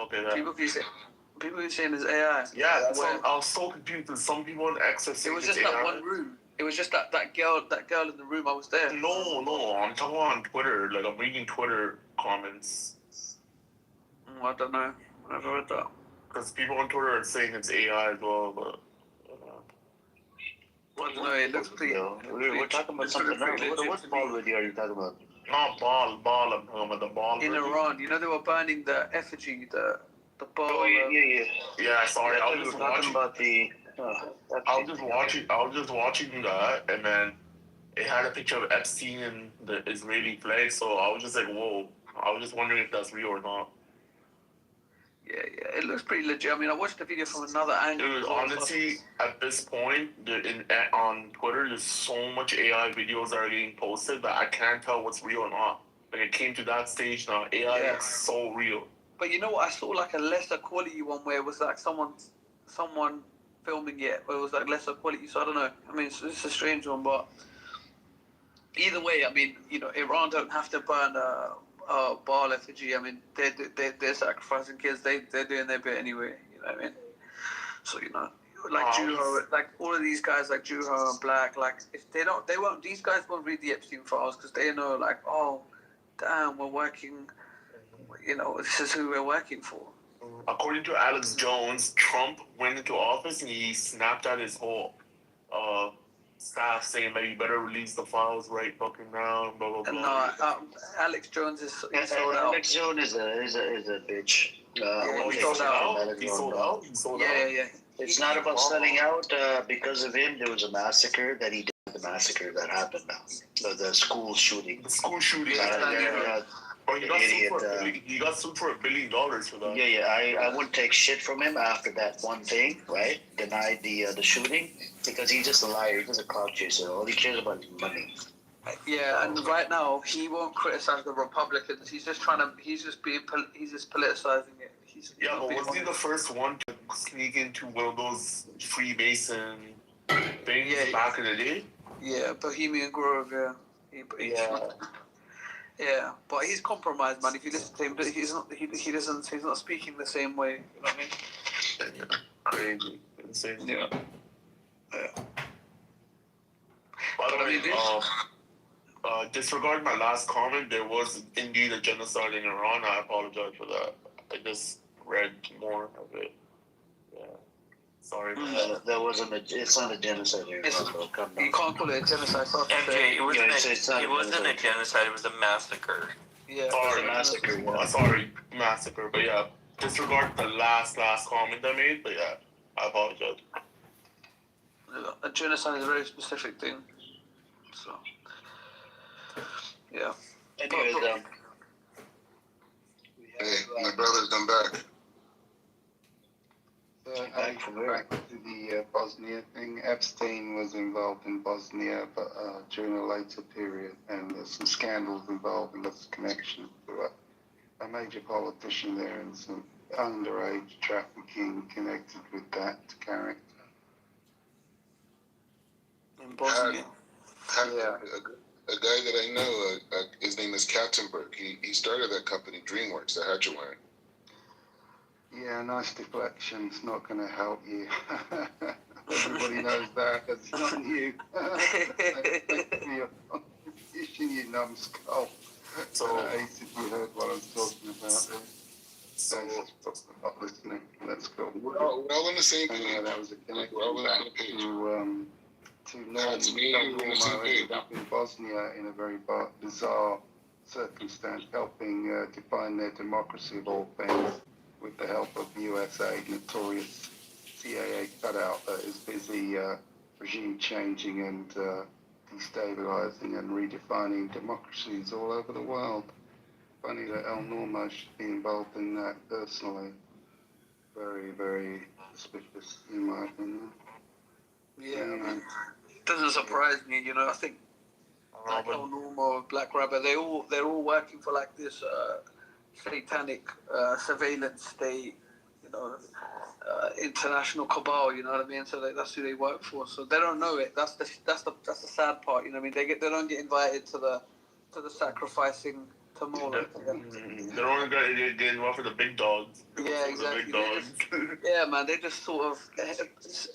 Okay. People keep saying it's AI. Yeah, that's why I was so confused. Some people in access. It was just that one room. It was just that girl in the room. I was there. No. I'm talking on Twitter. Like, I'm reading Twitter comments. I don't know. I never read that. Because people on Twitter are saying it's AI as well, but. I don't know. It looks pretty. We're talking about something else. What ball video are you talking about? Not ball. I'm talking about the ball. In Iran, they were burning the effigy, the ball. Oh yeah. Yeah, sorry. I was just talking about the. I was just watching that, and then it had a picture of Epstein and the Israeli flag. So I was just like, whoa. I was just wondering if that's real or not. Yeah, it looks pretty legit. I mean, I watched the video from another angle. Dude, honestly, at this point, on Twitter, there's so much AI videos that are getting posted that I can't tell what's real or not. Like, it came to that stage now. AI looks so real. But you know what? I saw like a lesser quality one where it was like someone filming it, where it was like lesser quality. So I don't know. I mean, it's a strange one, but either way, I mean, Iran don't have to burn a Baal effigy. I mean, they're sacrificing kids. They're doing their bit anyway. You know what I mean? So like Juho, like all of these guys, like Juho and Black, like if they won't. These guys won't read the Epstein files because they know, like, oh, damn, we're working. This is who we're working for. according to Alex Jones, Trump went into office and he snapped at his whole staff saying that you better release the files right fucking now, blah blah blah. No, Alex Jones is sold out. Alex Jones is a bitch. He sold out. He sold out. Yeah. It's not about selling out. Because of him, there was a massacre that he did. The massacre that happened now. The school shooting. The school shooting. He got sued for $1 billion for that. Yeah. I wouldn't take shit from him after that one thing, right? Denied the shooting because he's just a liar. He's just a clout chaser. All he cares about is money. Yeah, and right now he won't criticize the Republicans. He's just politicizing it. But was he the first one to sneak into one of those Freemason things back in the day? Yeah, Bohemian Grove. Yeah, but he's compromised, man. If you listen to him, he's not speaking the same way. You know what I mean? Crazy, insane. Yeah. By the way, disregard my last comment. There was indeed a genocide in Iran. I apologize for that. I just read more of it. Yeah. Sorry. That wasn't it's not a genocide. You can't call it a genocide. MJ, it wasn't a genocide. It was a massacre. Yeah. Sorry, massacre. Sorry, massacre. But yeah, disregard the last comment I made. But yeah, I apologize. A genocide is a very specific thing. So. Yeah. Anyways, hey, my brother's done back. Back to the Bosnia thing. Epstein was involved in Bosnia, but during a later period, and there's some scandals involving his connection to a major politician there, and some underage trafficking connected with that character. In Bosnia. A guy that I know, his name is Katzenberg. He started that company, DreamWorks, the hatchet wearing. Yeah, nice deflection. It's not going to help you. Everybody knows that. It's not you. You're you numbskull. So, Ace, if you heard what I was talking about there. So, not listening. Let's go. We're all on the same page. Yeah, that was a connection We're all on the back same page. to Norma ended up in Bosnia in a very bizarre circumstance, helping define their democracy of all things with the help of USA, notorious CIA cutout that is busy regime changing and destabilizing and redefining democracies all over the world. Funny that El Norma should be involved in that personally. Very, very suspicious in my opinion. Yeah, it doesn't surprise me. You know, I think like El Norma, Black Rabbit, they're all working for like this satanic surveillance state. You know, international cabal. You know what I mean? So that's who they work for. So they don't know it. That's the sad part. You know what I mean? They don't get invited to the sacrificing to Moloch. They're only getting involved for the big dogs. Yeah, exactly. The big dogs. Yeah, man, they just sort of,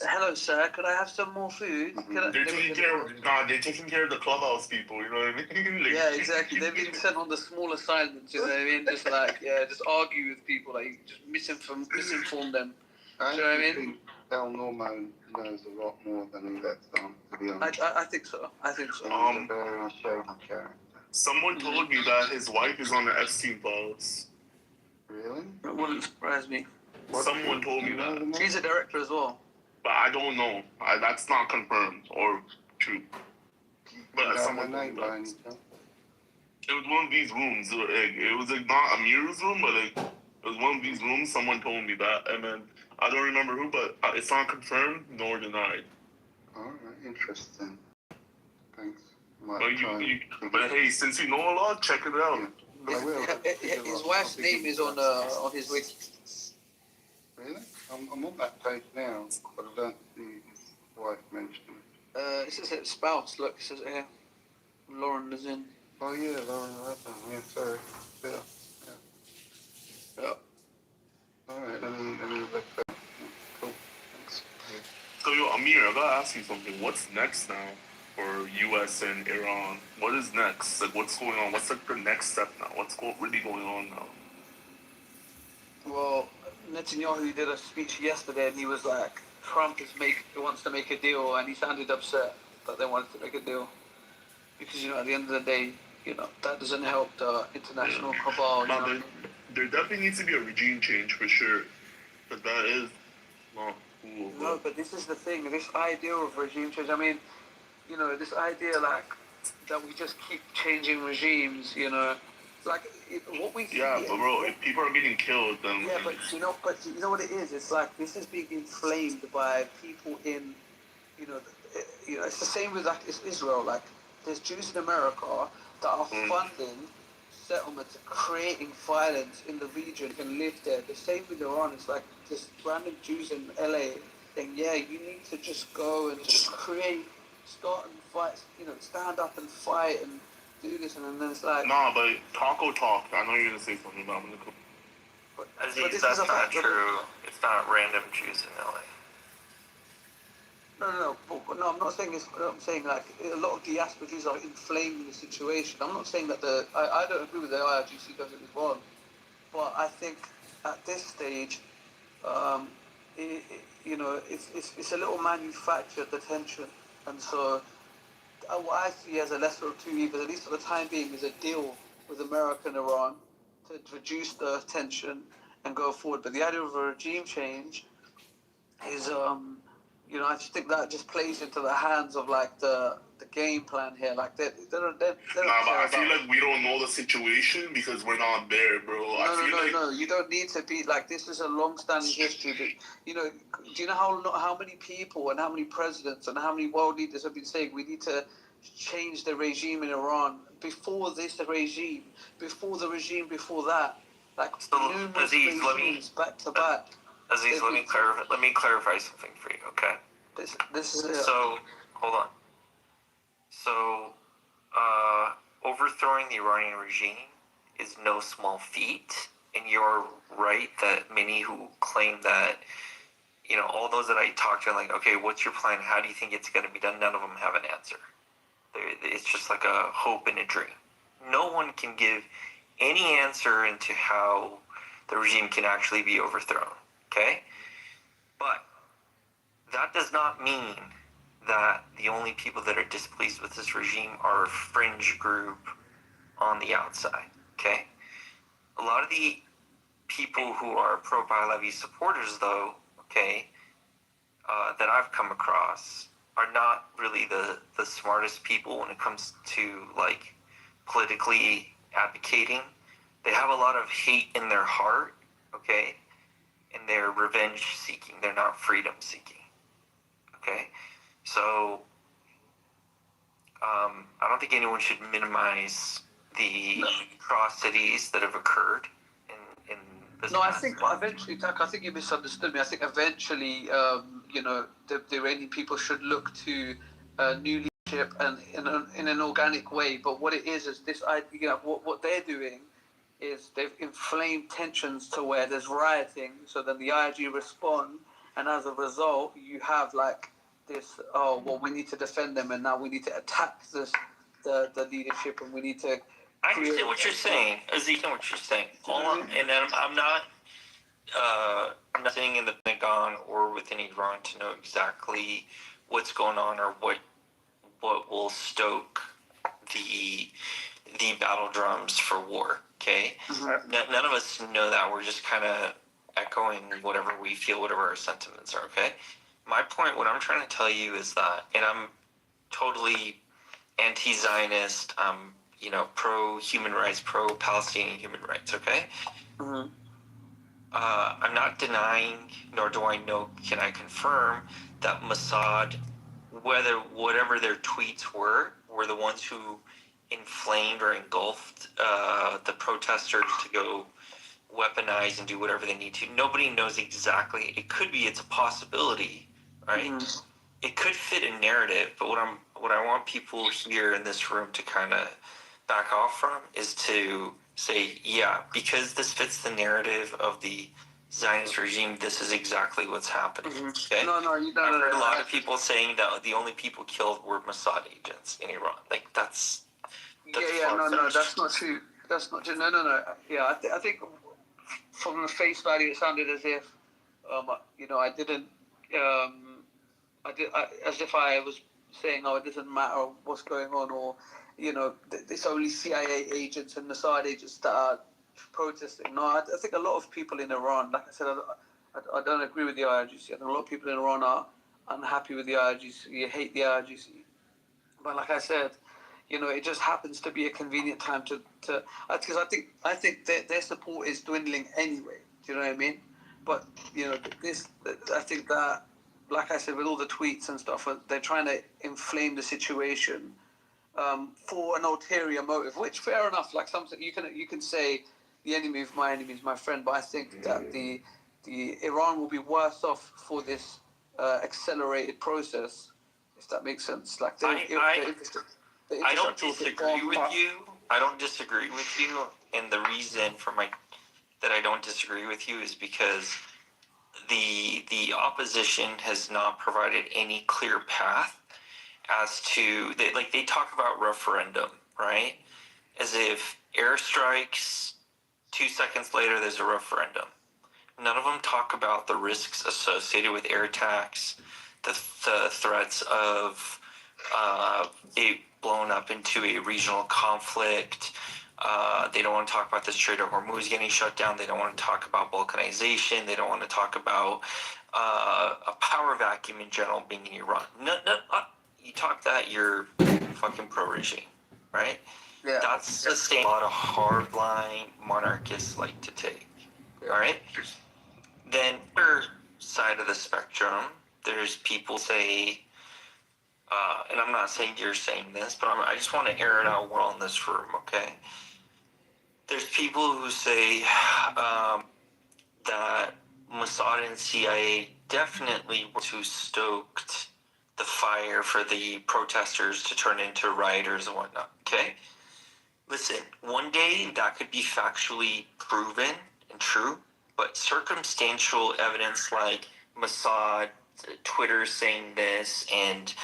hello, sir, could I have some more food? They're taking care of the clubhouse people, you know what I mean? Yeah, exactly. They've been sent on the small assignments, you know what I mean? Just just argue with people, like, just misinform them. I you know what I mean? think El Normo knows a lot more than he lets on, to be honest. I think so. He's a very shady character. Someone told me that his wife is on the Epstein files. Really? It wouldn't surprise me. Someone told me that. He's a director as well. But I don't know. That's not confirmed or true. But someone told me that. It was one of these rooms. It was like not Amir's room, but like it was one of these rooms. Someone told me that, and then I don't remember who, but it's not confirmed nor denied. All right, interesting. Thanks. But hey, since you know a lot, check it out. Yeah, I will. His wife's name is on his wiki. Really? I'm on that page now, but I don't see his wife mentioned. It says spouse. Look, it says here. Lauren is in. Oh yeah, Lauren. Yeah, sorry. Yeah. All right, let me look back. Cool. Thanks. So yo, Amir, I gotta ask you something. What's next now for U.S. and Iran? What is next? Like, what's going on? What's like the next step now? What's really going on now? Well, Netanyahu did a speech yesterday, and he was like, Trump wants to make a deal, and he sounded upset that they wanted to make a deal because at the end of the day, that doesn't help the international cabal. There definitely needs to be a regime change for sure, but that is not cool. No, but this is the thing. This idea of regime change. I mean, this idea like that we just keep changing regimes. Like what we see. Yeah, but bro, if people are getting killed, then yeah, but you know what it is. It's like this is being inflamed by people in, it's the same with like Israel. Like there's Jews in America that are funding settlements, creating violence in the region and live there. The same with Iran. It's like this random Jews in LA saying, yeah, you need to just go and just start and fight. Stand up and fight and do this, and then it's like. Nah, but taco talk. I know you're gonna say something about me. Aziz, that's not true. It's not random Jews in LA. No, I'm not saying it's. I'm saying like a lot of diaspora Jews are inflaming the situation. I'm not saying that I don't agree with the IRGC does it as well, but I think at this stage, it's a little manufactured, the tension, and so what I see as a lesser of two evils, at least for the time being, is a deal with America and Iran to reduce the tension and go forward. But the idea of a regime change is, I just think that just plays into the hands of like the game plan here. Like they don't but I feel like we don't know the situation because we're not there, bro. No. You don't need to be like this. Is a long-standing history. But, do you know how many people and how many presidents and how many world leaders have been saying we need to change the regime in Iran before this regime, before the regime before that, like numerous regimes back to back. Aziz, let me clarify something for you, okay? This is it. So, hold on. So, overthrowing the Iranian regime is no small feat, and you're right that many who claim that, all those that I talked to, like, okay, what's your plan? How do you think it's going to be done? None of them have an answer. It's just like a hope and a dream. No one can give any answer into how the regime can actually be overthrown, okay? But that does not mean that the only people that are displeased with this regime are a fringe group on the outside, okay? A lot of the people who are pro-Pahlavi supporters, though, okay, that I've come across are not really the smartest people when it comes to, like, politically advocating. They have a lot of hate in their heart, okay? And they're revenge seeking. They're not freedom seeking. Okay? So, I don't think anyone should minimize the atrocities that have occurred in this. No, I think eventually, Tak, I think you misunderstood me. I think eventually, the Iranian people should look to new leadership and in an organic way. But what it is this idea. What they're doing is they've inflamed tensions to where there's rioting. So then the IRG respond, and as a result, you have like this. Oh well, we need to defend them, and now we need to attack the leadership, and we need to. I understand what you're saying, Aziz. I know what you're saying. I'm not sitting in the Pentagon or within Iran to know exactly what's going on or what will stoke the battle drums for war. Okay, none of us know that. We're just kind of echoing whatever we feel, whatever our sentiments are. Okay, my point, what I'm trying to tell you is that, and I'm totally anti-Zionist. I'm pro-human rights, pro-Palestinian human rights. Okay. I'm not denying, nor do I know, can I confirm that Mossad, whatever their tweets were the ones who inflamed or engulfed the protesters to go weaponize and do whatever they need to. Nobody knows exactly. It's a possibility, right? It could fit a narrative, but what I want people here in this room to kind of back off from is to say, yeah, because this fits the narrative of the Zionist regime, this is exactly what's happening. Okay? No, I've heard a lot of people saying that the only people killed were Mossad agents in Iran. Like that's no, that's not true. That's not true. No. Yeah, I think from the face value, it sounded as if, you know, I didn't, as if I was saying, oh, it doesn't matter what's going on, or, you know, it's only CIA agents and Mossad agents that are protesting. No, I think a lot of people in Iran, like I said, I don't agree with the IRGC. I think a lot of people in Iran are unhappy with the IRGC, hate the IRGC. But like I said, you know, it just happens to be a convenient time to because I think their support is dwindling anyway. Do you know what I mean? But you know, I think that, like I said, with all the tweets and stuff, they're trying to inflame the situation for an ulterior motive. Which, fair enough. Like something you can say, the enemy of my enemy is my friend. But I think that the Iran will be worse off for this accelerated process, if that makes sense. Like I don't disagree with you. I don't disagree with you, and the reason for that I don't disagree with you is because the opposition has not provided any clear path as to they talk about referendum, right? As if airstrikes, 2 seconds later there's a referendum. None of them talk about the risks associated with air attacks, the threats of it blown up into a regional conflict. They don't want to talk about the Strait of Hormuz getting shut down. They don't want to talk about balkanization. They don't want to talk about a power vacuum in general being in Iran. No, you talk that, you're fucking pro-regime, right? Yeah. That's the stand a lot of hardline monarchists like to take, all right? Then, other side of the spectrum, there's people say, and I'm not saying you're saying this, but I just want to air it out well in this room, okay? There's people who say that Mossad and CIA definitely were too stoked the fire for the protesters to turn into rioters and whatnot, okay? Listen, one day that could be factually proven and true, but circumstantial evidence like Mossad, Twitter saying this, and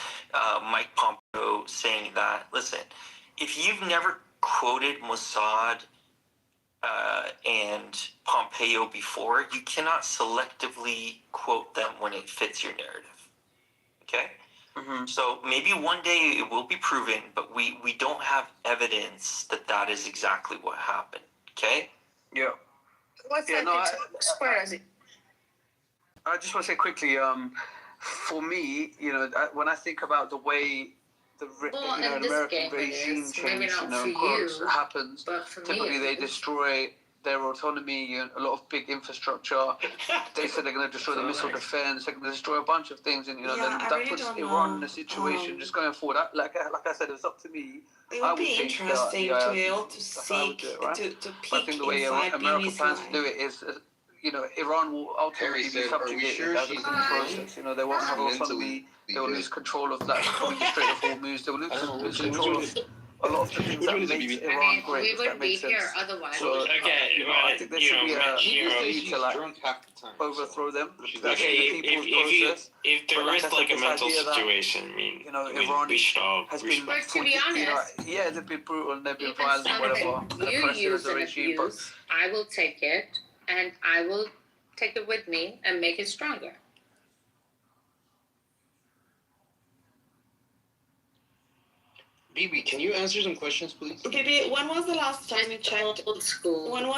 Mike Pompeo saying that, listen, if you've never quoted Mossad and Pompeo before, you cannot selectively quote them when it fits your narrative, okay? Mm-hmm. So maybe one day it will be proven, but we don't have evidence that is exactly what happened, okay? Yeah. What's Yeah, that? no, Square is it? I just want to say quickly, for me, you know, when I think about the way the Well, you know, in an this American game it regime is. Maybe change, not you know, for of course, you, happens. but for me Typically, it they is. destroy their autonomy and a lot of big infrastructure. They said they're going to destroy the missile defense. They're going to destroy a bunch of things, and you know, Yeah, then I that really puts don't Iran know. in a situation just going forward. Like I said, it's up to me. It I would be change interesting the to be able to That's how I would seek, do it, right? to But I peek think the way inside America BB's plans to mind. do it is, you know, Iran will ultimately be subjugated as a process. You know, they won't have autonomy. They will lose control of that Strait of Hormuz. They will lose control of a lot of the things that makes Iran great. We If that wouldn't be makes here sense. otherwise. So, Okay, you know, I think there should be a need to like overthrow them. That should be the people's process. If there But like is I said, like a this mental idea that, situation, I mean, you know, Iran we should all has been, respect. But to be you know, honest, yeah, they've been brutal and they've been even violent, some whatever. that you oppressive use as a and regime, but abuse, I will take it and I will take it with me and make it stronger. BB, can you answer some questions, please? BB, when was the last time you checked? Old school. When was